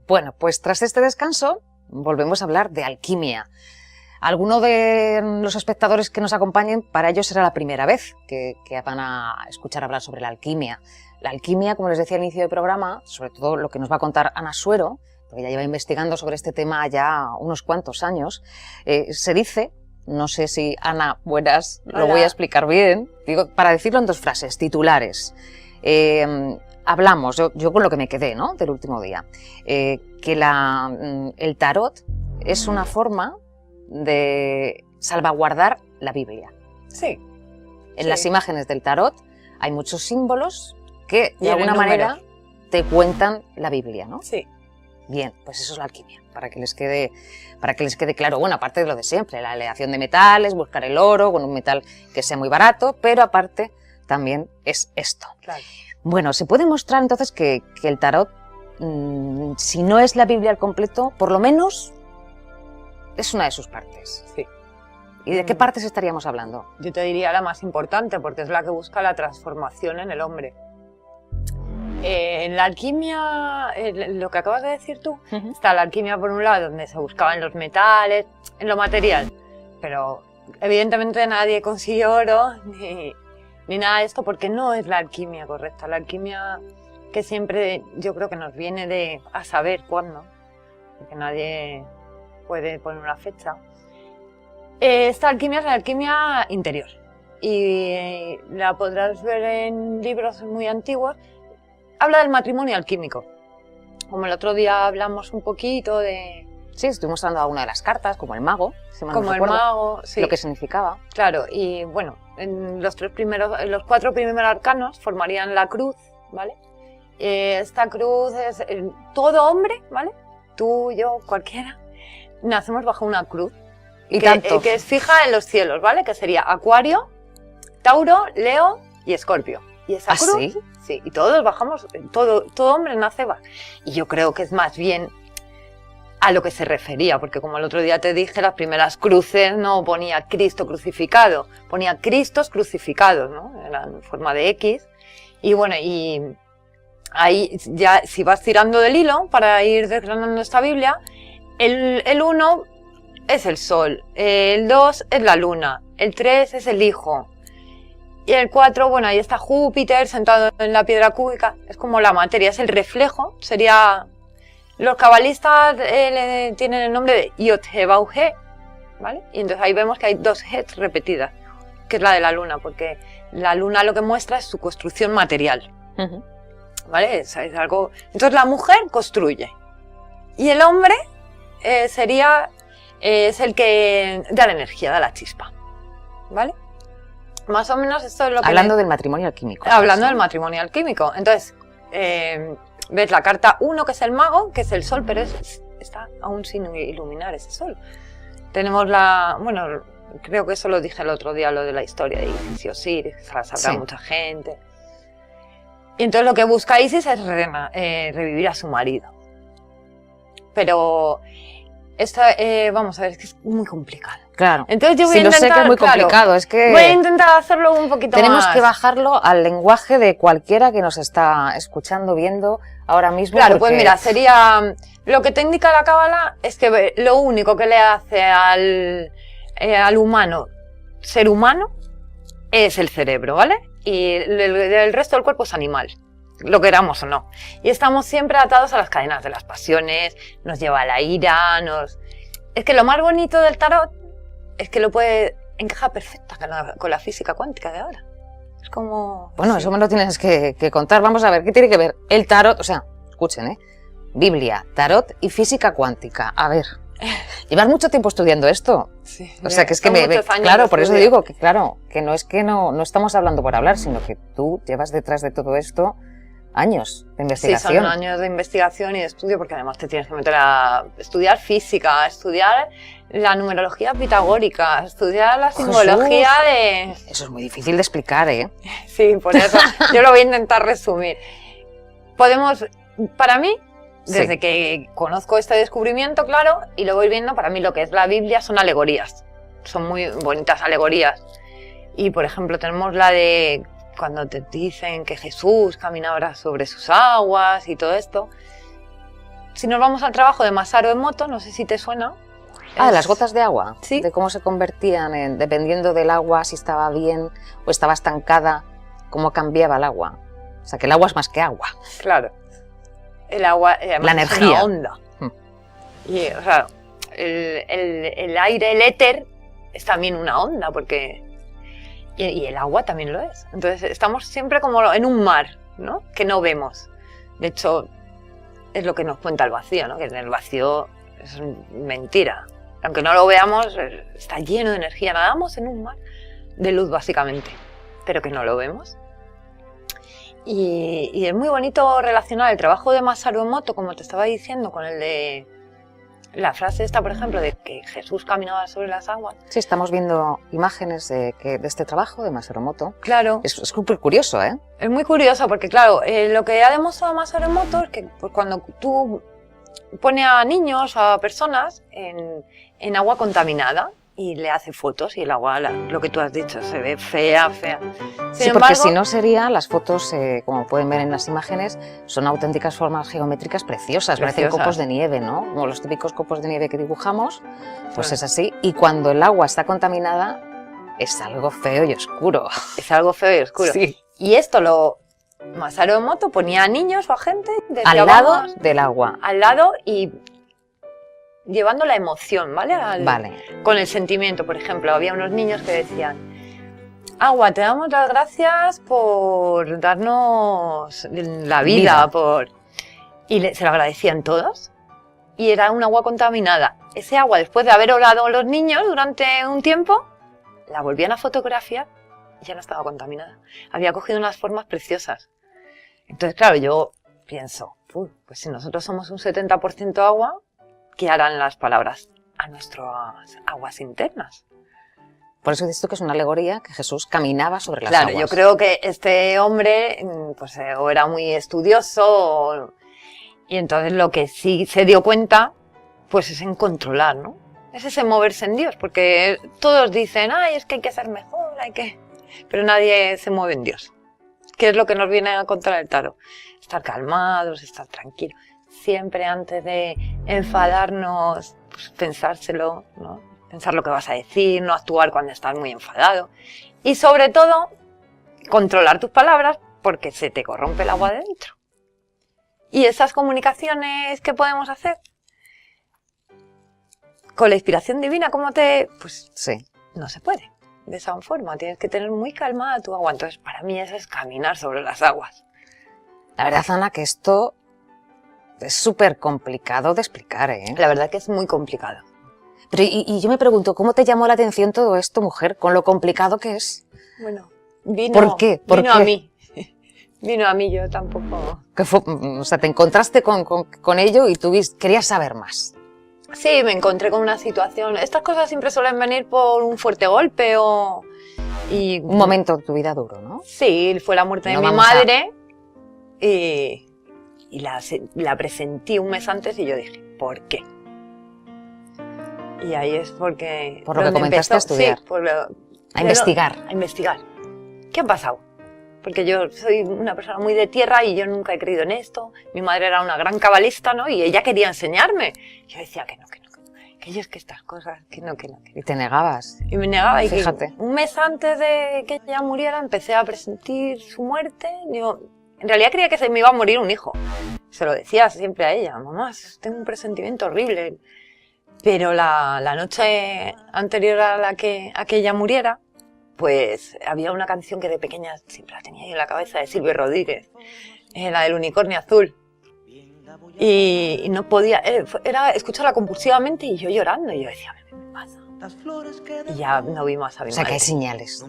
Bueno, pues tras este descanso volvemos a hablar de alquimia. Alguno de los espectadores que nos acompañen, para ellos será la primera vez que van a escuchar hablar sobre la alquimia. La alquimia, como les decía al inicio del programa, sobre todo lo que nos va a contar Ana Suero, porque ya lleva investigando sobre este tema ya unos cuantos años, se dice, no sé si Ana, buenas, lo Hola. voy a explicar bien, digo, para decirlo en dos frases, titulares. Hablamos, yo con lo que me quedé, ¿no?, del último día, que el tarot es una forma de salvaguardar la Biblia. Sí. En Sí. las imágenes del tarot hay muchos símbolos que Y de en alguna el manera te cuentan la Biblia, ¿no? Sí. Bien, pues eso es la alquimia, para que les quede claro. Bueno, aparte de lo de siempre, la aleación de metales, buscar el oro con un metal que sea muy barato, pero aparte también es esto. Claro. Bueno, se puede mostrar entonces que el tarot, si no es la Biblia al completo, por lo menos es una de sus partes. Sí. ¿Y de qué partes estaríamos hablando? Yo te diría la más importante, porque es la que busca la transformación en el hombre. En la alquimia, lo que acabas de decir tú, está la alquimia por un lado, donde se buscaban los metales, en lo material, pero evidentemente nadie consiguió oro ni nada de esto, porque no es la alquimia correcta. La alquimia que siempre yo creo que nos viene de a saber cuándo, porque nadie puede poner una fecha. Esta alquimia es la alquimia interior y la podrás ver en libros muy antiguos. habla del matrimonio alquímico. Como el otro día hablamos un poquito de... Sí, estuvimos hablando de una de las cartas, como el mago, si mal no Como el recuerdo, mago, sí. lo que significaba. Claro, y bueno, en los 4 primeros arcanos formarían la cruz, ¿vale? Esta cruz es todo hombre, ¿vale? Tú, yo, cualquiera, nacemos bajo una cruz. Y tanto. Que es fija en los cielos, ¿vale? Que sería Acuario, Tauro, Leo y Escorpio. Y esa cruz, ¿sí? Sí, y todos bajamos, todo hombre nace bajo. Y yo creo que es más bien a lo que se refería, porque como el otro día te dije, las primeras cruces no ponía Cristo crucificado, ponía Cristos crucificados, ¿no? Eran en forma de X. Y bueno, y ahí ya si vas tirando del hilo para ir desgranando esta Biblia, el 1 es el Sol, el 2 es la Luna, el 3 es el Hijo. Y el 4, bueno, ahí está Júpiter sentado en la piedra cúbica, es como la materia, es el reflejo, sería... Los cabalistas tienen el nombre de Yod-He-Vau-He, ¿vale? Y entonces ahí vemos que hay 2 Hes repetidas, que es la de la luna, porque la luna lo que muestra es su construcción material, ¿vale? Es algo... Entonces la mujer construye, y el hombre es el que da la energía, da la chispa, ¿vale? Más o menos esto es lo que... Hablando del matrimonio alquímico. Hablando del matrimonio alquímico. Entonces, ves la carta 1, que es el mago, que es el sol, pero está aún sin iluminar ese sol. Tenemos bueno, creo que eso lo dije el otro día, lo de la historia de Isis y Osiris, que la sabrá mucha gente. Y entonces lo que busca Isis es revivir a su marido. Pero esto, vamos a ver, es que es muy complicado. Claro. Entonces yo voy a intentar, sé que es muy complicado, es que voy a intentar hacerlo un poquito tenemos más. que bajarlo al lenguaje de cualquiera que nos está escuchando, viendo ahora mismo. Claro, porque... pues mira, sería... Lo que te indica la cábala es que lo único que le hace al humano, ser humano, es el cerebro, ¿vale? Y el resto del cuerpo es animal, lo queramos o no. Y estamos siempre atados a las cadenas de las pasiones, nos lleva a la ira, Es que lo más bonito del tarot es que encaja perfecta con la física cuántica de ahora. Es como... Bueno, eso me lo tienes que contar. Vamos a ver, ¿qué tiene que ver el tarot? O sea, escuchen, Biblia, tarot y física cuántica. A ver, ¿llevas mucho tiempo estudiando esto? Sí. O sea, que es que claro, por eso digo que claro, que no es que no estamos hablando por hablar, sino que tú llevas detrás de todo esto años de investigación. Sí, son años de investigación y de estudio, porque además te tienes que meter a estudiar física, a estudiar la numerología pitagórica, a estudiar la simbología de... Eso es muy difícil de explicar, ¿eh? Sí, por eso yo lo voy a intentar resumir. Para mí, desde que conozco este descubrimiento, claro, y lo voy viendo, para mí lo que es la Biblia son alegorías. Son muy bonitas alegorías. Y, por ejemplo, tenemos la de cuando te dicen que Jesús caminaba sobre sus aguas y todo esto. Si nos vamos al trabajo de Masaru Emoto, no sé si te suena. De las gotas de agua. Sí. De cómo se convertían, dependiendo del agua, si estaba bien o estaba estancada, cómo cambiaba el agua. O sea, que el agua es más que agua. Claro. El agua, además, la energía. Es una onda. Y, o sea, el aire, el éter, es también una onda, porque... Y el agua también lo es. Entonces estamos siempre como en un mar, ¿no? Que no vemos. De hecho, es lo que nos cuenta el vacío, ¿no? Que en el vacío es mentira. Aunque no lo veamos, está lleno de energía. Nadamos en un mar de luz, básicamente, pero que no lo vemos. Y es muy bonito relacionar el trabajo de Masaru Emoto, como te estaba diciendo, con el de... La frase esta, por ejemplo, de que Jesús caminaba sobre las aguas. Sí, estamos viendo imágenes de este trabajo de Masaru Emoto. Claro. Es súper curioso, ¿eh? Es muy curioso porque, claro, lo que ha demostrado Masaru Emoto es que pues, cuando tú pones a niños o a personas en agua contaminada y le hace fotos y el agua, lo que tú has dicho, se ve fea. Sí, porque si no sería, las fotos, como pueden ver en las imágenes, son auténticas formas geométricas preciosas, parecen copos de nieve, ¿no? Como los típicos copos de nieve que dibujamos, pues es así. Y cuando el agua está contaminada, es algo feo y oscuro. Es algo feo y oscuro. Sí. Y esto Masaru Emoto ponía a niños o a gente... Al lado del agua. Al lado y... llevando la emoción, ¿vale? Vale. Con el sentimiento, por ejemplo, había unos niños que decían, agua, te damos las gracias por darnos la vida. Y se lo agradecían todos. Y era un agua contaminada. Ese agua, después de haber orado los niños durante un tiempo, la volvían a fotografiar y ya no estaba contaminada. Había cogido unas formas preciosas. Entonces, claro, yo pienso, pues si nosotros somos un 70% agua, ¿qué harán las palabras a nuestras aguas internas? Por eso dices tú que es una alegoría, que Jesús caminaba sobre las aguas. Claro, yo creo que este hombre pues, o era muy estudioso, y entonces lo que sí se dio cuenta, pues es en controlar, ¿no? Es ese moverse en Dios, porque todos dicen, ay, es que hay que ser mejor, pero nadie se mueve en Dios. ¿Qué es lo que nos viene a contar el tarot? Estar calmados, estar tranquilos. Siempre antes de enfadarnos, pues pensárselo, ¿no? Pensar lo que vas a decir, no actuar cuando estás muy enfadado. Y sobre todo, controlar tus palabras porque se te corrompe el agua de dentro. Y esas comunicaciones que podemos hacer con la inspiración divina, pues sí, no se puede. De esa forma, tienes que tener muy calmada tu agua. Entonces, para mí eso es caminar sobre las aguas. La verdad, Ana, que esto es súper complicado de explicar, ¿eh? La verdad que es muy complicado. Pero y yo me pregunto, ¿cómo te llamó la atención todo esto, mujer, con lo complicado que es? Bueno, vino, ¿Por qué? Vino a mí. Vino a mí, yo tampoco... O sea, te encontraste con ello y tú querías saber más. Sí, me encontré con una situación... Estas cosas siempre suelen venir por un fuerte golpe o... Un momento en tu vida duro, ¿no? Sí, fue la muerte de mi madre y la presentí un mes antes y yo dije, ¿por qué? Y ahí es porque... Por lo que comenzaste a estudiar. Sí, a investigar. A investigar. ¿Qué ha pasado? Porque yo soy una persona muy de tierra y yo nunca he creído en esto. Mi madre era una gran cabalista, ¿no? Y ella quería enseñarme. Yo decía que no. Que yo es que estas cosas, que no. Y te negabas. Y me negaba. Y fíjate. Un mes antes de que ella muriera empecé a presentir su muerte. Digo, en realidad creía que se me iba a morir un hijo. Se lo decía siempre a ella. Mamá, tengo un presentimiento horrible. Pero la noche anterior a que ella muriera, pues había una canción que de pequeña siempre la tenía ahí en la cabeza, de Silvio Rodríguez, la del unicornio azul. Y no podía, era escucharla compulsivamente y yo llorando. Y yo decía, ¿qué me pasa? Y ya no vi más a mi madre. O sea, que hay señales,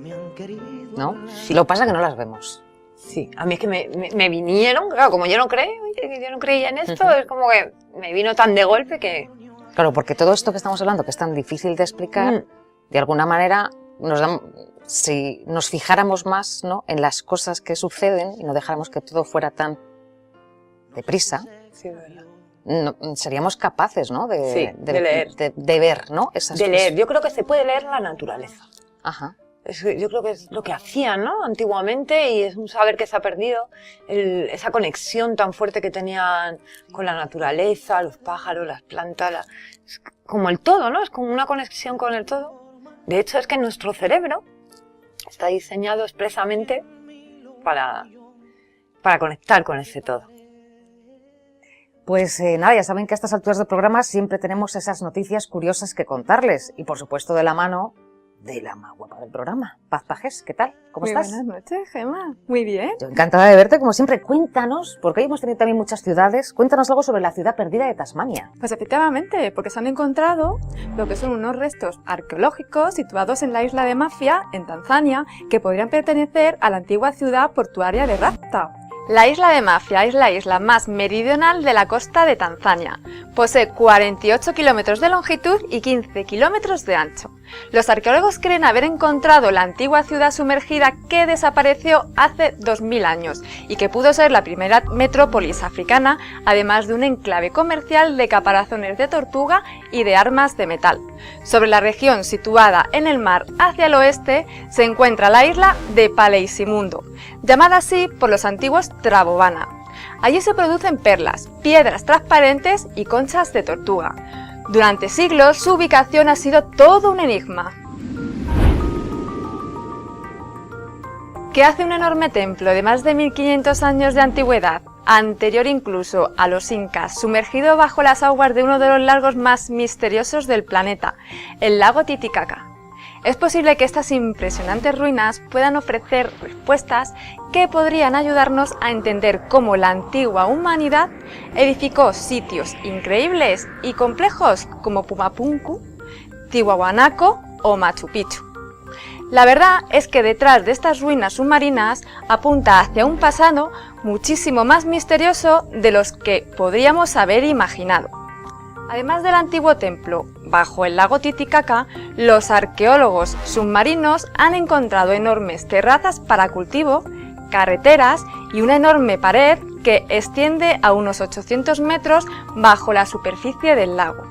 ¿no? Sí. Lo que pasa es que no las vemos. Sí, a mí es que me vinieron, claro, como yo no creía en esto, es como que me vino tan de golpe que... Claro, porque todo esto que estamos hablando, que es tan difícil de explicar, de alguna manera si nos fijáramos más, ¿no?, en las cosas que suceden y no dejáramos que todo fuera tan deprisa, sí, verdad. No, seríamos capaces, ¿no?, de leer. De ver, ¿no?, esas cosas. Leer. Yo creo que se puede leer la naturaleza. Ajá. Yo creo que es lo que hacían, ¿no?, antiguamente, y es un saber que se ha perdido, esa conexión tan fuerte que tenían con la naturaleza, los pájaros, las plantas, es como el todo, ¿no? Es como una conexión con el todo. De hecho, es que nuestro cerebro está diseñado expresamente para conectar con ese todo. Pues nada, ya saben que a estas alturas del programa siempre tenemos esas noticias curiosas que contarles, y por supuesto de la mano de la más guapa del programa, Paz Pagés. ¿Qué tal? ¿Cómo estás? Buenas noches, Gemma. Muy bien. Yo encantada de verte, como siempre. Cuéntanos, porque hoy hemos tenido también muchas ciudades, cuéntanos algo sobre la ciudad perdida de Tasmania. Pues efectivamente, porque se han encontrado lo que son unos restos arqueológicos situados en la isla de Mafia, en Tanzania, que podrían pertenecer a la antigua ciudad portuaria de Rafta. La isla de Mafia es la isla más meridional de la costa de Tanzania. Posee 48 kilómetros de longitud y 15 kilómetros de ancho. Los arqueólogos creen haber encontrado la antigua ciudad sumergida que desapareció hace 2000 años y que pudo ser la primera metrópolis africana, además de un enclave comercial de caparazones de tortuga y de armas de metal. Sobre la región situada en el mar hacia el oeste se encuentra la isla de Paleisimundo, llamada así por los antiguos Trabobana. Allí se producen perlas, piedras transparentes y conchas de tortuga. Durante siglos su ubicación ha sido todo un enigma. ¿Qué hace un enorme templo de más de 1500 años de antigüedad, anterior incluso a los incas, sumergido bajo las aguas de uno de los lagos más misteriosos del planeta, el lago Titicaca? Es posible que estas impresionantes ruinas puedan ofrecer respuestas que podrían ayudarnos a entender cómo la antigua humanidad edificó sitios increíbles y complejos como Pumapunku, Tiwanaku o Machu Picchu. La verdad es que detrás de estas ruinas submarinas apunta hacia un pasado muchísimo más misterioso de los que podríamos haber imaginado. Además del antiguo templo, bajo el lago Titicaca, los arqueólogos submarinos han encontrado enormes terrazas para cultivo, carreteras y una enorme pared que extiende a unos 800 metros bajo la superficie del lago.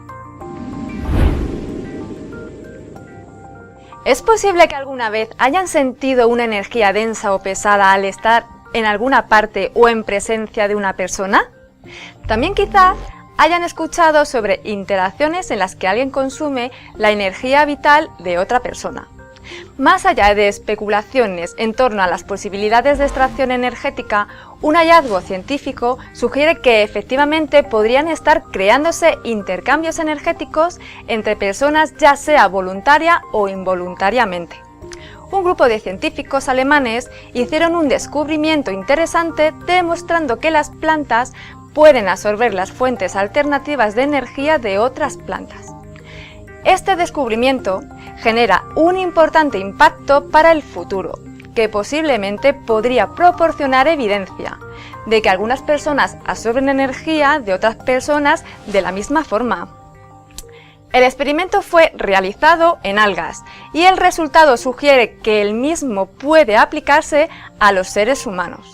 ¿Es posible que alguna vez hayan sentido una energía densa o pesada al estar en alguna parte o en presencia de una persona? También quizás hayan escuchado sobre interacciones en las que alguien consume la energía vital de otra persona. Más allá de especulaciones en torno a las posibilidades de extracción energética, un hallazgo científico sugiere que efectivamente podrían estar creándose intercambios energéticos entre personas, ya sea voluntaria o involuntariamente. Un grupo de científicos alemanes hicieron un descubrimiento interesante demostrando que las plantas pueden absorber las fuentes alternativas de energía de otras plantas. Este descubrimiento genera un importante impacto para el futuro, que posiblemente podría proporcionar evidencia de que algunas personas absorben energía de otras personas de la misma forma. El experimento fue realizado en algas y el resultado sugiere que el mismo puede aplicarse a los seres humanos.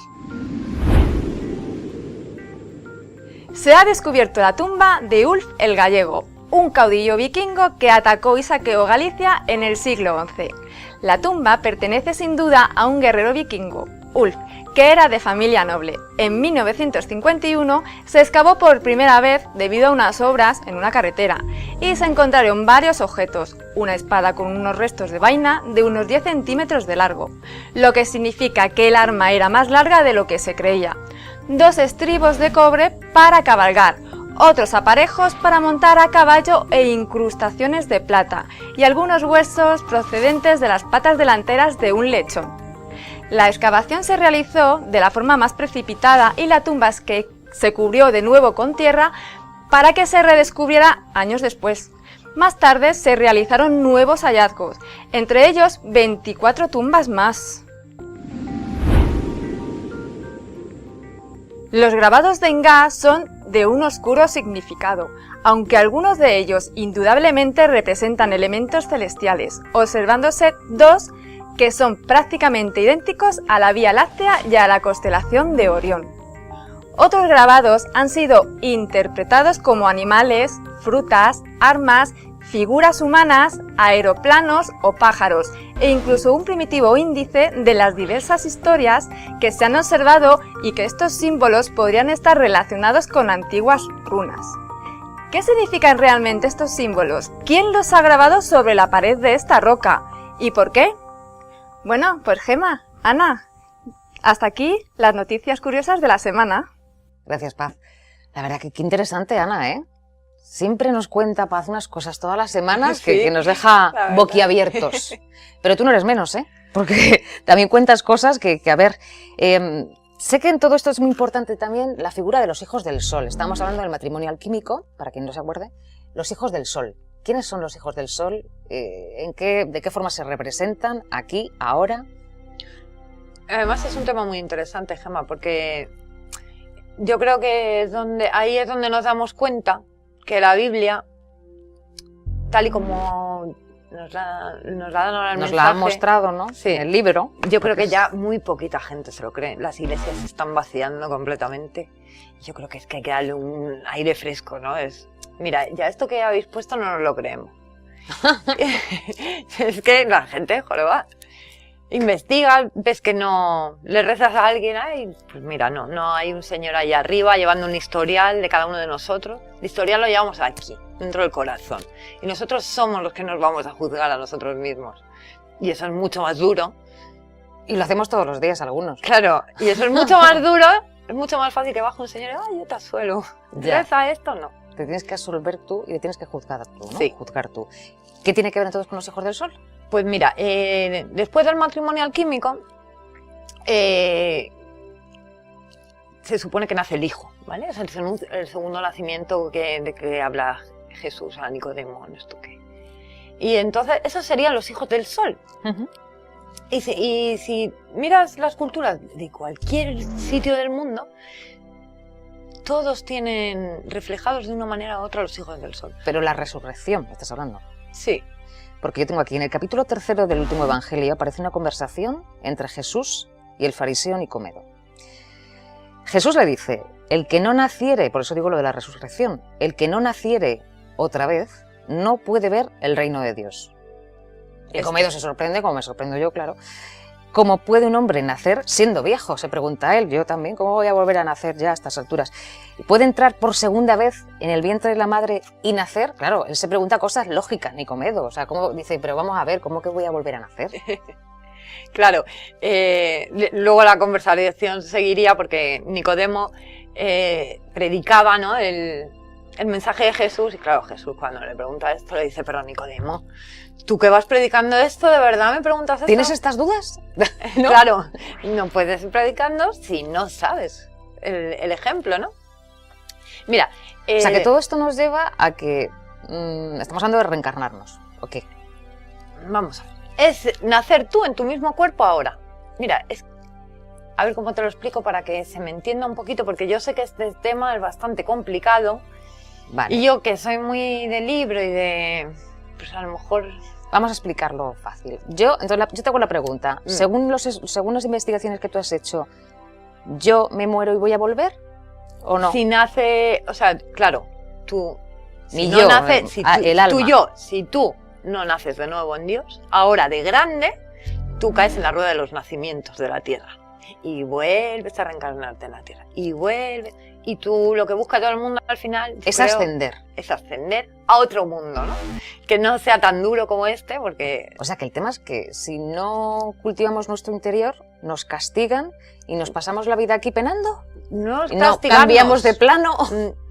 Se ha descubierto la tumba de Ulf el Gallego, un caudillo vikingo que atacó y saqueó Galicia en el siglo XI. La tumba pertenece sin duda a un guerrero vikingo, Ulf, que era de familia noble. En 1951 se excavó por primera vez debido a unas obras en una carretera y se encontraron varios objetos, una espada con unos restos de vaina de unos 10 centímetros de largo, lo que significa que el arma era más larga de lo que se creía, 2 estribos de cobre para cabalgar, otros aparejos para montar a caballo e incrustaciones de plata, y algunos huesos procedentes de las patas delanteras de un lechón. La excavación se realizó de la forma más precipitada y la tumba se cubrió de nuevo con tierra para que se redescubriera años después. Más tarde se realizaron nuevos hallazgos, entre ellos 24 tumbas más. Los grabados de Enga son de un oscuro significado, aunque algunos de ellos indudablemente representan elementos celestiales, observándose 2 que son prácticamente idénticos a la Vía Láctea y a la constelación de Orión. Otros grabados han sido interpretados como animales, frutas, armas, figuras humanas, aeroplanos o pájaros, e incluso un primitivo índice de las diversas historias que se han observado y que estos símbolos podrían estar relacionados con antiguas runas. ¿Qué significan realmente estos símbolos? ¿Quién los ha grabado sobre la pared de esta roca? ¿Y por qué? Bueno, pues Gemma, Ana, hasta aquí las noticias curiosas de la semana. Gracias, Paz. La verdad que qué interesante, Ana, ¿eh? Siempre nos cuenta Paz unas cosas todas las semanas que nos deja boquiabiertos. Pero tú no eres menos, ¿eh? Porque también cuentas cosas que a ver, sé que en todo esto es muy importante también la figura de los hijos del sol. Estamos hablando del matrimonio alquímico, para quien no se acuerde, los hijos del sol. ¿Quiénes son los hijos del sol? ¿De qué forma se representan aquí, ahora? Además es un tema muy interesante, Gemma, porque yo creo que ahí es donde nos damos cuenta que la Biblia, tal y como nos la ha mostrado, ¿no? Sí. El libro. Yo creo que ya muy poquita gente se lo cree. Las iglesias se están vaciando completamente. Yo creo que es que hay que darle un aire fresco, ¿no? Mira, ya esto que habéis puesto no nos lo creemos. Es que la gente, joder, va. Investiga, ves que no le rezas a alguien, pues mira, no hay un señor ahí arriba llevando un historial de cada uno de nosotros. El historial lo llevamos aquí, dentro del corazón. Y nosotros somos los que nos vamos a juzgar a nosotros mismos. Y eso es mucho más duro. Y lo hacemos todos los días algunos. Claro, y eso es mucho más duro, es mucho más fácil que baje un señor y yo te asuelo. ¿Reza esto? No. Te tienes que absolver tú y te tienes que juzgar tú, ¿no? Sí. Juzgar tú. ¿Qué tiene que ver entonces con los hijos del sol? Pues mira, después del matrimonio alquímico, se supone que nace el hijo, ¿vale? Es el segundo nacimiento de que habla Jesús a Nicodemo, ¿no? ¿Esto qué? Y entonces, esos serían los hijos del sol. Y si miras las culturas de cualquier sitio del mundo, todos tienen reflejados de una manera u otra los hijos del sol. Pero la resurrección, ¿estás hablando? Sí. Porque yo tengo aquí, en el capítulo 3 del último evangelio, aparece una conversación entre Jesús y el fariseo Nicomedo. Jesús le dice, el que no naciere, por eso digo lo de la resurrección, el que no naciere otra vez, no puede ver el reino de Dios. Nicomedo se sorprende, como me sorprendo yo, claro. ¿Cómo puede un hombre nacer siendo viejo? Se pregunta él. Yo también, ¿cómo voy a volver a nacer ya a estas alturas? ¿Puede entrar por segunda vez en el vientre de la madre y nacer? Claro, él se pregunta cosas lógicas, Nicomedo. O sea, ¿cómo? Dice, pero vamos a ver, ¿cómo que voy a volver a nacer? Claro, luego la conversación seguiría porque Nicodemo predicaba, ¿no?, el mensaje de Jesús, y claro, Jesús cuando le pregunta esto le dice, pero Nicodemo, ¿tú que vas predicando esto, de verdad me preguntas esto? ¿Tienes estas dudas? ¿No? Claro, no puedes ir predicando si no sabes el ejemplo, ¿no? Mira... o sea, que todo esto nos lleva a que estamos hablando de reencarnarnos, ¿o qué? Vamos a ver. Es nacer tú en tu mismo cuerpo ahora. Mira, a ver cómo te lo explico para que se me entienda un poquito, porque yo sé que este tema es bastante complicado. Vale. Y yo que soy muy de libro y de... pues a lo mejor... Vamos a explicarlo fácil. Yo te hago la pregunta. Según las investigaciones que tú has hecho, ¿yo me muero y voy a volver o no? Si nace... O sea, claro, tú... Ni yo, el alma. Si tú no naces de nuevo en Dios, ahora de grande, tú caes en la rueda de los nacimientos de la tierra. Y vuelves a reencarnarte en la tierra. Y vuelves... Y tú lo que busca todo el mundo al final... Es ascender. Es ascender a otro mundo, ¿no? Que no sea tan duro como este, porque... O sea, que el tema es que si no cultivamos nuestro interior, nos castigan y nos pasamos la vida aquí penando. No cambiamos de plano.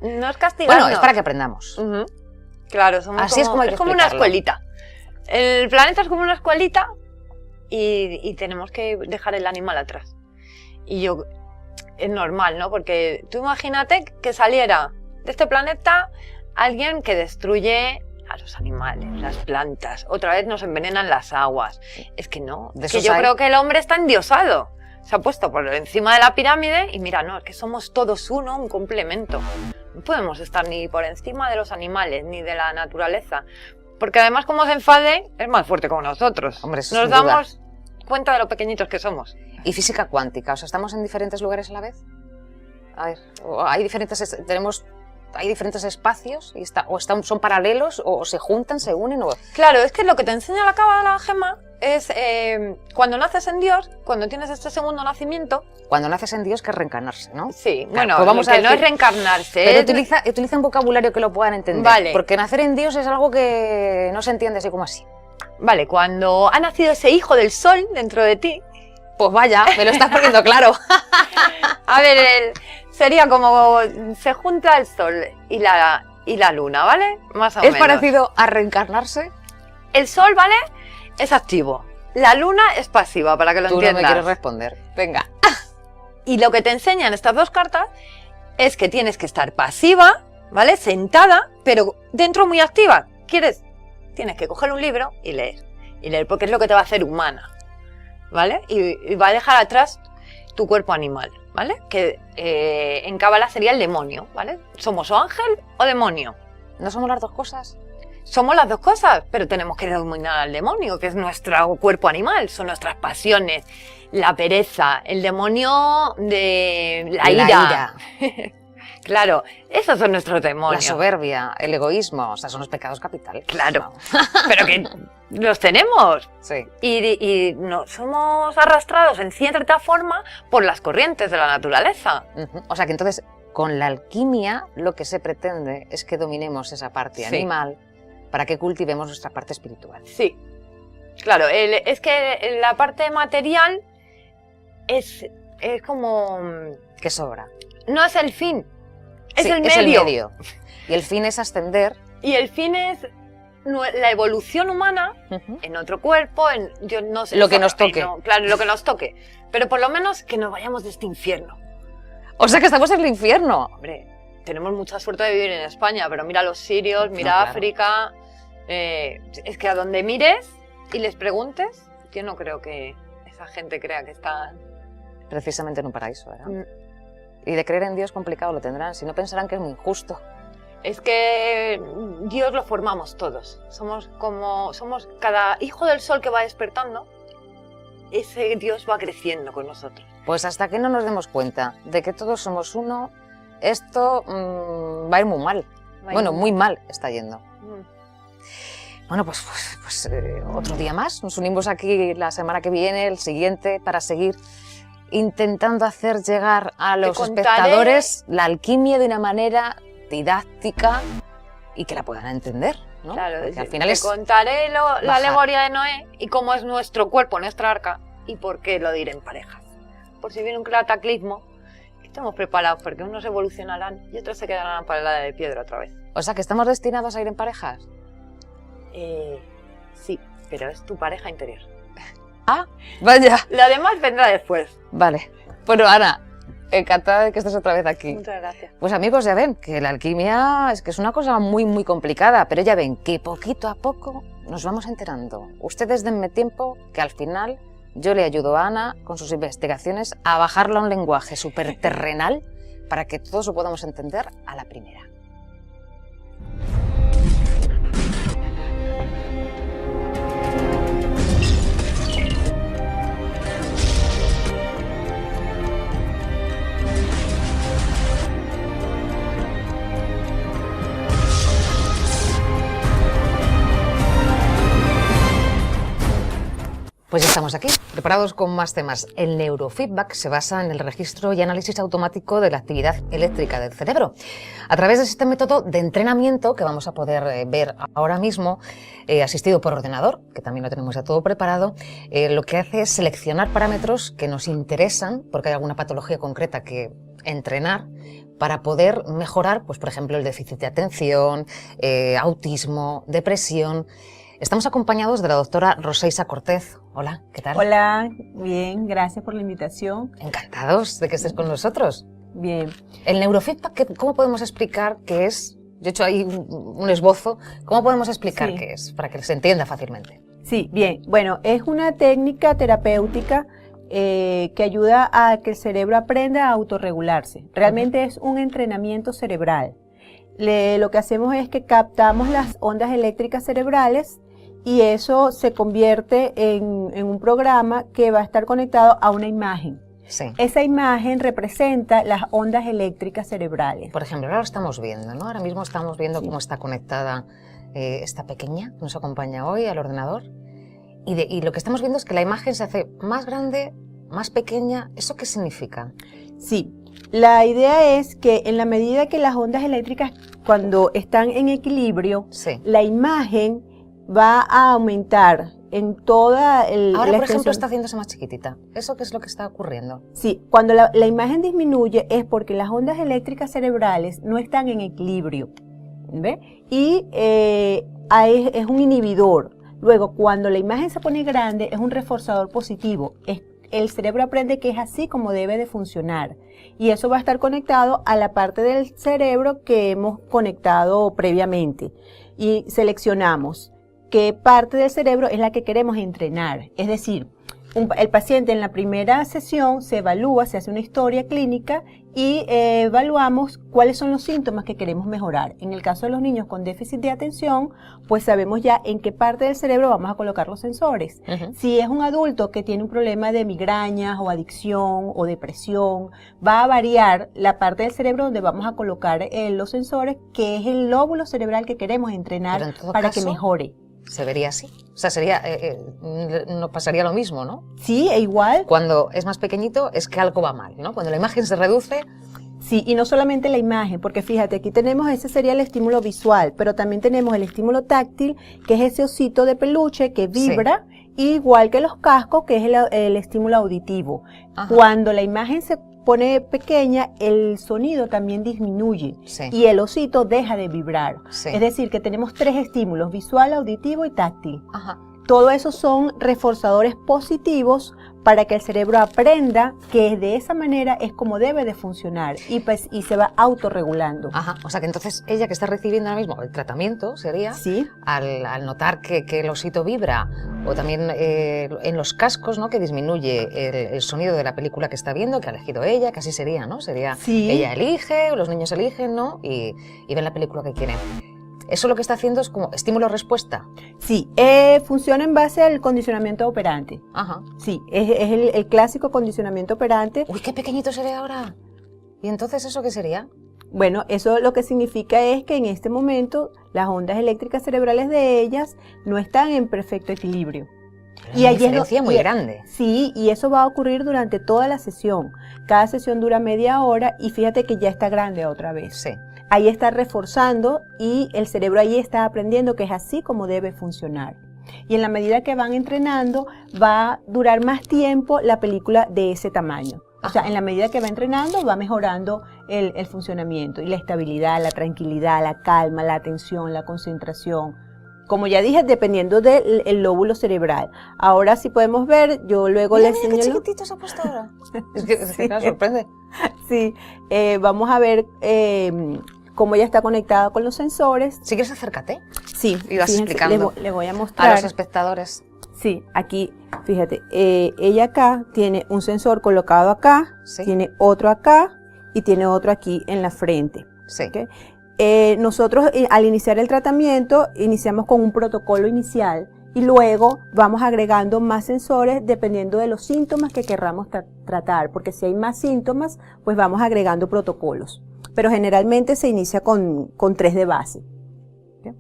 No es castigarnos. Bueno, es para que aprendamos. Claro, somos así como, es como una escuelita. El planeta es como una escuelita y tenemos que dejar el animal atrás. Y yo... Es normal, ¿no? Porque tú imagínate que saliera de este planeta alguien que destruye a los animales, las plantas, otra vez nos envenenan las aguas. Es que no, es que yo creo que el hombre está endiosado. Se ha puesto por encima de la pirámide y mira, no, es que somos todos uno, un complemento. No podemos estar ni por encima de los animales, ni de la naturaleza. Porque además, como se enfade, es más fuerte como nosotros. Hombre, nos damos cuenta de lo pequeñitos que somos. ¿Y física cuántica? O sea, ¿estamos en diferentes lugares a la vez? A ver, ¿hay diferentes espacios? ¿Son paralelos? ¿O se juntan, se unen? Claro, es que lo que te enseña la cábala, Gemma, es cuando naces en Dios, cuando tienes este segundo nacimiento... Cuando naces en Dios, que es reencarnarse, ¿no? Sí, claro, bueno, pues vamos a decir, no es reencarnarse. Pero utiliza un vocabulario que lo puedan entender. Vale. Porque nacer en Dios es algo que no se entiende así como así. Vale, cuando ha nacido ese hijo del sol dentro de ti... Pues vaya, me lo estás poniendo claro. A ver, sería como se junta el sol y la luna, ¿vale? Más o menos. ¿Es parecido a reencarnarse? El sol, ¿vale? Es activo. La luna es pasiva, para que lo entiendas. Tú no me quieres responder. Venga. Y lo que te enseñan estas dos cartas es que tienes que estar pasiva, ¿vale? Sentada, pero dentro muy activa. Tienes que coger un libro y leer. Y leer porque es lo que te va a hacer humana, ¿vale? Y va a dejar atrás tu cuerpo animal, ¿vale? Que en cábala sería el demonio, ¿vale? ¿Somos o ángel o demonio? ¿No somos las dos cosas? Somos las dos cosas, pero tenemos que dominar al demonio, que es nuestro cuerpo animal, son nuestras pasiones, la pereza, el demonio de la ira. Claro, esos son nuestros demonios. La soberbia, el egoísmo, o sea, son los pecados capitales. Claro, pero que los tenemos. Sí. Y no, somos arrastrados en cierta forma por las corrientes de la naturaleza. O sea que entonces, con la alquimia, lo que se pretende es que dominemos esa parte animal para que cultivemos nuestra parte espiritual. Sí, claro, es que la parte material es como... Que sobra. No es el fin. Es el medio. Es el medio. Y el fin es ascender. Y el fin es la evolución humana en otro cuerpo, yo no sé. Lo que nos toque. Claro, lo que nos toque. Pero por lo menos que nos vayamos de este infierno. O sea que estamos en el infierno. Hombre, tenemos mucha suerte de vivir en España, pero mira a los sirios, mira África. Es que a donde mires y les preguntes, yo no creo que esa gente crea que está precisamente en un paraíso, ¿verdad? Y de creer en Dios complicado lo tendrán, si no pensarán que es muy injusto. Es que Dios lo formamos todos. Somos cada hijo del sol que va despertando, ese Dios va creciendo con nosotros. Pues hasta que no nos demos cuenta de que todos somos uno, esto va a ir muy mal. Muy mal está yendo. Bueno, pues otro día más. Nos unimos aquí la semana que viene, el siguiente, para seguir intentando hacer llegar a los espectadores la alquimia de una manera didáctica y que la puedan entender, ¿no? Claro, porque al final te contaré la alegoría de Noé y cómo es nuestro cuerpo, nuestra arca, y por qué lo diré en parejas. Por si viene un cataclismo, que estemos preparados, porque unos evolucionarán y otros se quedarán para la de piedra otra vez. O sea, que estamos destinados a ir en parejas. Sí, pero es tu pareja interior. Ah, vaya. Lo demás vendrá después. Vale. Bueno, Ana, encantada de que estés otra vez aquí. Muchas gracias. Pues amigos, ya ven que la alquimia es que es una cosa muy, muy complicada, pero ya ven que poquito a poco nos vamos enterando. Ustedes denme tiempo, que al final yo le ayudo a Ana con sus investigaciones a bajarlo a un lenguaje súper terrenal para que todos lo podamos entender a la primera. Pues ya estamos aquí, preparados con más temas. El neurofeedback se basa en el registro y análisis automático de la actividad eléctrica del cerebro. A través de este método de entrenamiento que vamos a poder ver ahora mismo, asistido por ordenador, que también lo tenemos ya todo preparado, lo que hace es seleccionar parámetros que nos interesan, porque hay alguna patología concreta que entrenar, para poder mejorar, pues por ejemplo, el déficit de atención, autismo, depresión. Estamos acompañados de la doctora Rosa Isa Cortez. Hola, ¿qué tal? Hola, bien, gracias por la invitación. Encantados de que estés con nosotros. Bien. El neurofeedback, ¿cómo podemos explicar qué es? Yo he hecho ahí un esbozo. ¿Cómo podemos explicar qué es? Para que se entienda fácilmente. Sí, bien. Bueno, es una técnica terapéutica que ayuda a que el cerebro aprenda a autorregularse. Realmente es un entrenamiento cerebral. Lo que hacemos es que captamos las ondas eléctricas cerebrales y eso se convierte en un programa que va a estar conectado a una imagen. Sí. Esa imagen representa las ondas eléctricas cerebrales. Por ejemplo, ahora lo estamos viendo, ¿no? Ahora mismo estamos viendo cómo está conectada esta pequeña que nos acompaña hoy al ordenador. Y lo que estamos viendo es que la imagen se hace más grande, más pequeña. ¿Eso qué significa? Sí. La idea es que en la medida que las ondas eléctricas, cuando están en equilibrio, la imagen va a aumentar en toda Ahora, por ejemplo, está haciéndose más chiquitita. ¿Eso qué es lo que está ocurriendo? Sí, cuando la imagen disminuye es porque las ondas eléctricas cerebrales no están en equilibrio, ¿ve? Y es un inhibidor. Luego, cuando la imagen se pone grande, es un reforzador positivo. El cerebro aprende que es así como debe de funcionar. Y eso va a estar conectado a la parte del cerebro que hemos conectado previamente. Y seleccionamos qué parte del cerebro es la que queremos entrenar. Es decir, el paciente en la primera sesión se evalúa, se hace una historia clínica y evaluamos cuáles son los síntomas que queremos mejorar. En el caso de los niños con déficit de atención, pues sabemos ya en qué parte del cerebro vamos a colocar los sensores. Si es un adulto que tiene un problema de migrañas o adicción o depresión, va a variar la parte del cerebro donde vamos a colocar los sensores, que es el lóbulo cerebral que queremos entrenar para que mejore. ¿Se vería así? O sea, no pasaría lo mismo, ¿no? Sí, igual. Cuando es más pequeñito es que algo va mal, ¿no? Cuando la imagen se reduce... Sí, y no solamente la imagen, porque fíjate, aquí tenemos, ese sería el estímulo visual, pero también tenemos el estímulo táctil, que es ese osito de peluche que vibra, igual que los cascos, que es el estímulo auditivo. Ajá. Cuando la imagen pone pequeña, el sonido también disminuye y el osito deja de vibrar. Es decir, que tenemos 3 estímulos, visual, auditivo y táctil. Todo eso son reforzadores positivos para que el cerebro aprenda que de esa manera es como debe de funcionar y se va autorregulando. O sea que entonces ella que está recibiendo ahora mismo el tratamiento sería, al notar que el osito vibra, o también en los cascos, ¿no?, que disminuye el sonido de la película que está viendo, que ha elegido ella, que así sería, ¿no? Sería ella elige, los niños eligen, ¿no? Y ven la película que quieren. Eso lo que está haciendo es como estímulo-respuesta. Sí, funciona en base al condicionamiento operante. Sí, es el clásico condicionamiento operante. Uy, qué pequeñito sería ahora. ¿Y entonces eso qué sería? Bueno, eso lo que significa es que en este momento las ondas eléctricas cerebrales de ellas no están en perfecto equilibrio. Una diferencia muy grande. Sí, y eso va a ocurrir durante toda la sesión. Cada sesión dura media hora y fíjate que ya está grande otra vez. Sí. Ahí está reforzando y el cerebro ahí está aprendiendo que es así como debe funcionar. Y en la medida que van entrenando, va a durar más tiempo la película de ese tamaño. O sea, en la medida que va entrenando, va mejorando el funcionamiento y la estabilidad, la tranquilidad, la calma, la atención, la concentración. Como ya dije, dependiendo del lóbulo cerebral. Ahora sí podemos ver, yo luego les enseño. Qué chiquitito se ha puesto ahora. Es que claro, sorprende. Sí, vamos a ver cómo ya está conectada con los sensores. Si quieres, acércate. Sí, y vas explicando le voy a mostrar a los espectadores. Sí, aquí, fíjate, ella acá tiene un sensor colocado acá, tiene otro acá y tiene otro aquí en la frente. Sí. ¿Okay? Nosotros al iniciar el tratamiento iniciamos con un protocolo inicial y luego vamos agregando más sensores dependiendo de los síntomas que querramos tratar, porque si hay más síntomas, pues vamos agregando protocolos. Pero generalmente se inicia con 3 de base. ¿Okay?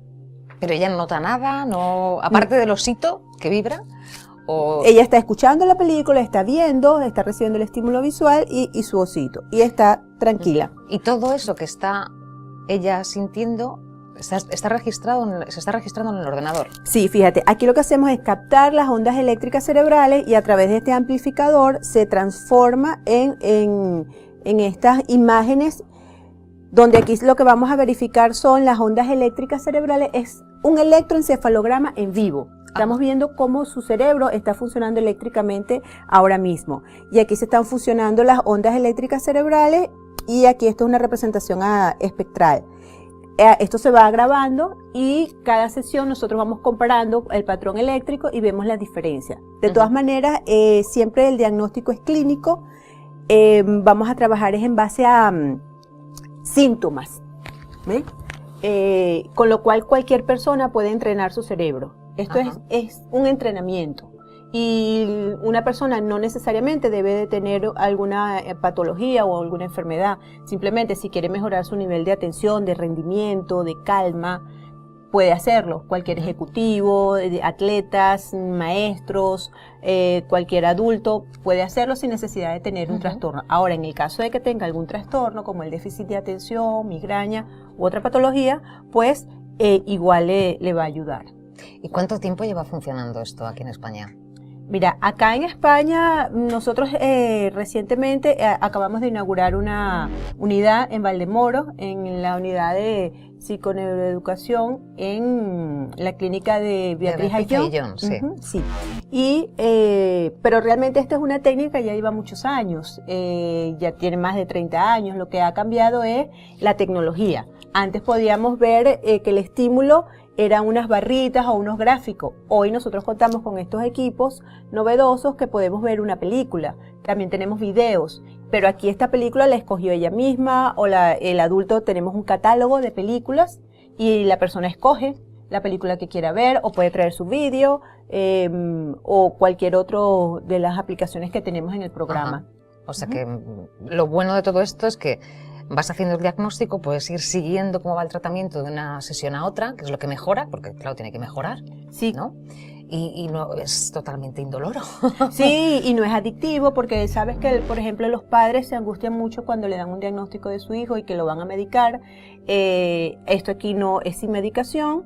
Pero ella no nota nada, no, aparte del osito que vibra. Ella está escuchando la película, está viendo, está recibiendo el estímulo visual y su osito, y está tranquila. Y todo eso que está ella sintiendo se está registrando en el ordenador. Sí, fíjate, aquí lo que hacemos es captar las ondas eléctricas cerebrales y a través de este amplificador se transforma en estas imágenes, donde aquí lo que vamos a verificar son las ondas eléctricas cerebrales, es un electroencefalograma en vivo. Estamos viendo cómo su cerebro está funcionando eléctricamente ahora mismo. Y aquí se están fusionando las ondas eléctricas cerebrales y aquí esto es una representación espectral. Esto se va grabando y cada sesión nosotros vamos comparando el patrón eléctrico y vemos las diferencias. De todas maneras, siempre el diagnóstico es clínico. Vamos a trabajar en base a síntomas, con lo cual cualquier persona puede entrenar su cerebro. Esto es un entrenamiento y una persona no necesariamente debe de tener alguna patología o alguna enfermedad. Simplemente si quiere mejorar su nivel de atención, de rendimiento, de calma, puede hacerlo. Cualquier ejecutivo, atletas, maestros, cualquier adulto puede hacerlo sin necesidad de tener un trastorno. Ahora, en el caso de que tenga algún trastorno como el déficit de atención, migraña u otra patología, pues igual le va a ayudar. ¿Y cuánto tiempo lleva funcionando esto aquí en España? Mira, acá en España nosotros recientemente acabamos de inaugurar una unidad en Valdemoro, en la unidad de psiconeuroeducación en la clínica de Beatriz Ayllón. Sí. Sí. Pero realmente esta es una técnica que ya lleva muchos años, ya tiene más de 30 años. Lo que ha cambiado es la tecnología. Antes podíamos ver que el estímulo eran unas barritas o unos gráficos. Hoy nosotros contamos con estos equipos novedosos que podemos ver una película. También tenemos videos, pero aquí esta película la escogió ella misma o el adulto. Tenemos un catálogo de películas y la persona escoge la película que quiera ver o puede traer su vídeo o cualquier otro de las aplicaciones que tenemos en el programa. O sea que lo bueno de todo esto es que vas haciendo el diagnóstico, puedes ir siguiendo cómo va el tratamiento de una sesión a otra, que es lo que mejora, porque claro, tiene que mejorar, sí, ¿no? Y no es totalmente indoloro. Sí, y no es adictivo, porque sabes que, por ejemplo, los padres se angustian mucho cuando le dan un diagnóstico de su hijo y que lo van a medicar. Esto aquí no es sin medicación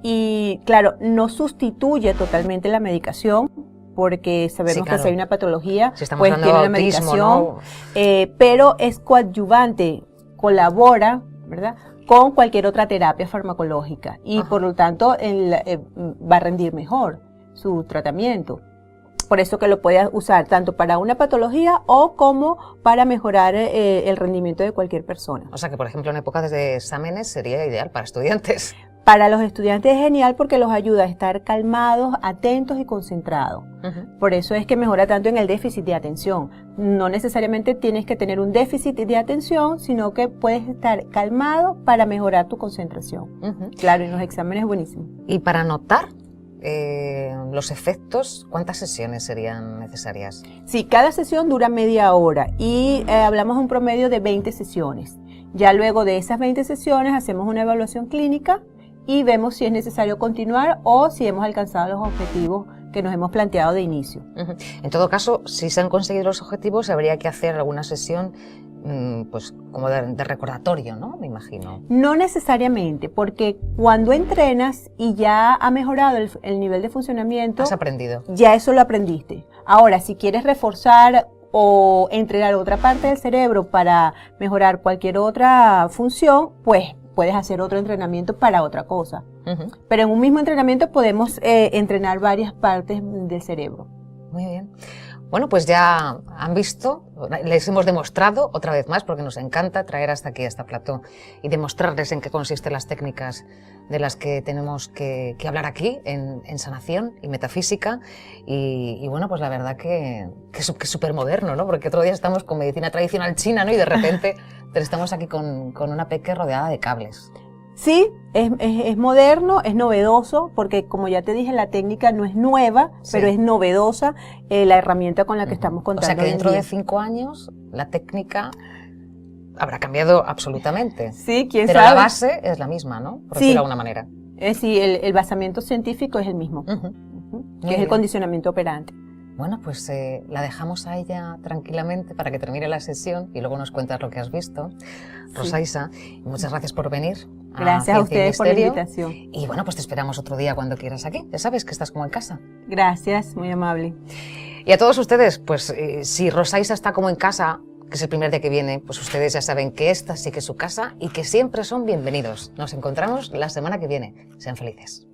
y, claro, no sustituye totalmente la medicación, porque sabemos Sí, claro. que si hay una patología, Si estamos pues hablando tiene de una autismo, medicación, pero es coadyuvante, colabora, ¿verdad?, con cualquier otra terapia farmacológica y Ajá. por lo tanto va a rendir mejor su tratamiento. Por eso que lo puedes usar tanto para una patología o como para mejorar el rendimiento de cualquier persona. O sea que, por ejemplo, en épocas de exámenes sería ideal para estudiantes. Para los estudiantes es genial porque los ayuda a estar calmados, atentos y concentrados. Por eso es que mejora tanto en el déficit de atención. No necesariamente tienes que tener un déficit de atención, sino que puedes estar calmado para mejorar tu concentración. Claro, en los exámenes es buenísimo. Y para notar los efectos, ¿cuántas sesiones serían necesarias? Sí, cada sesión dura media hora y hablamos de un promedio de 20 sesiones. Ya luego de esas 20 sesiones hacemos una evaluación clínica y vemos si es necesario continuar o si hemos alcanzado los objetivos que nos hemos planteado de inicio. En todo caso, si se han conseguido los objetivos, habría que hacer alguna sesión pues como de recordatorio, ¿no? Me imagino. No necesariamente, porque cuando entrenas y ya ha mejorado el nivel de funcionamiento, Has aprendido. ya eso lo aprendiste. Ahora, si quieres reforzar o entrenar otra parte del cerebro para mejorar cualquier otra función, pues puedes hacer otro entrenamiento para otra cosa. Pero en un mismo entrenamiento podemos entrenar varias partes del cerebro. Muy bien. Bueno, pues ya han visto, les hemos demostrado otra vez más, porque nos encanta traer hasta aquí, hasta Plató, y demostrarles en qué consisten las técnicas de las que tenemos que hablar aquí, en sanación y metafísica. Y bueno, pues la verdad que es súper moderno, ¿no? Porque otro día estamos con medicina tradicional china, ¿no? Y de repente estamos aquí con una peque rodeada de cables. Sí, es moderno, es novedoso, porque como ya te dije, la técnica no es nueva, Sí. pero es novedosa la herramienta con la que estamos contando. O sea que hoy en dentro día. de 5 años la técnica habrá cambiado absolutamente. Sí, quién Pero sabe. la base es la misma, ¿no? Por Sí. decirlo de alguna manera. Sí, el basamento científico es el mismo, Muy que es el bien. condicionamiento operante. Bueno, pues la dejamos a ella tranquilamente para que termine la sesión y luego nos cuentas lo que has visto. Rosaisa, muchas gracias por venir. Gracias a Ciencia y ustedes por la Misterio. invitación. Y bueno, pues te esperamos otro día cuando quieras aquí. Ya sabes que estás como en casa. Gracias, muy amable. Y a todos ustedes, pues si Rosaisa está como en casa, que es el primer día que viene, pues ustedes ya saben que esta sí que es su casa y que siempre son bienvenidos. Nos encontramos la semana que viene. Sean felices.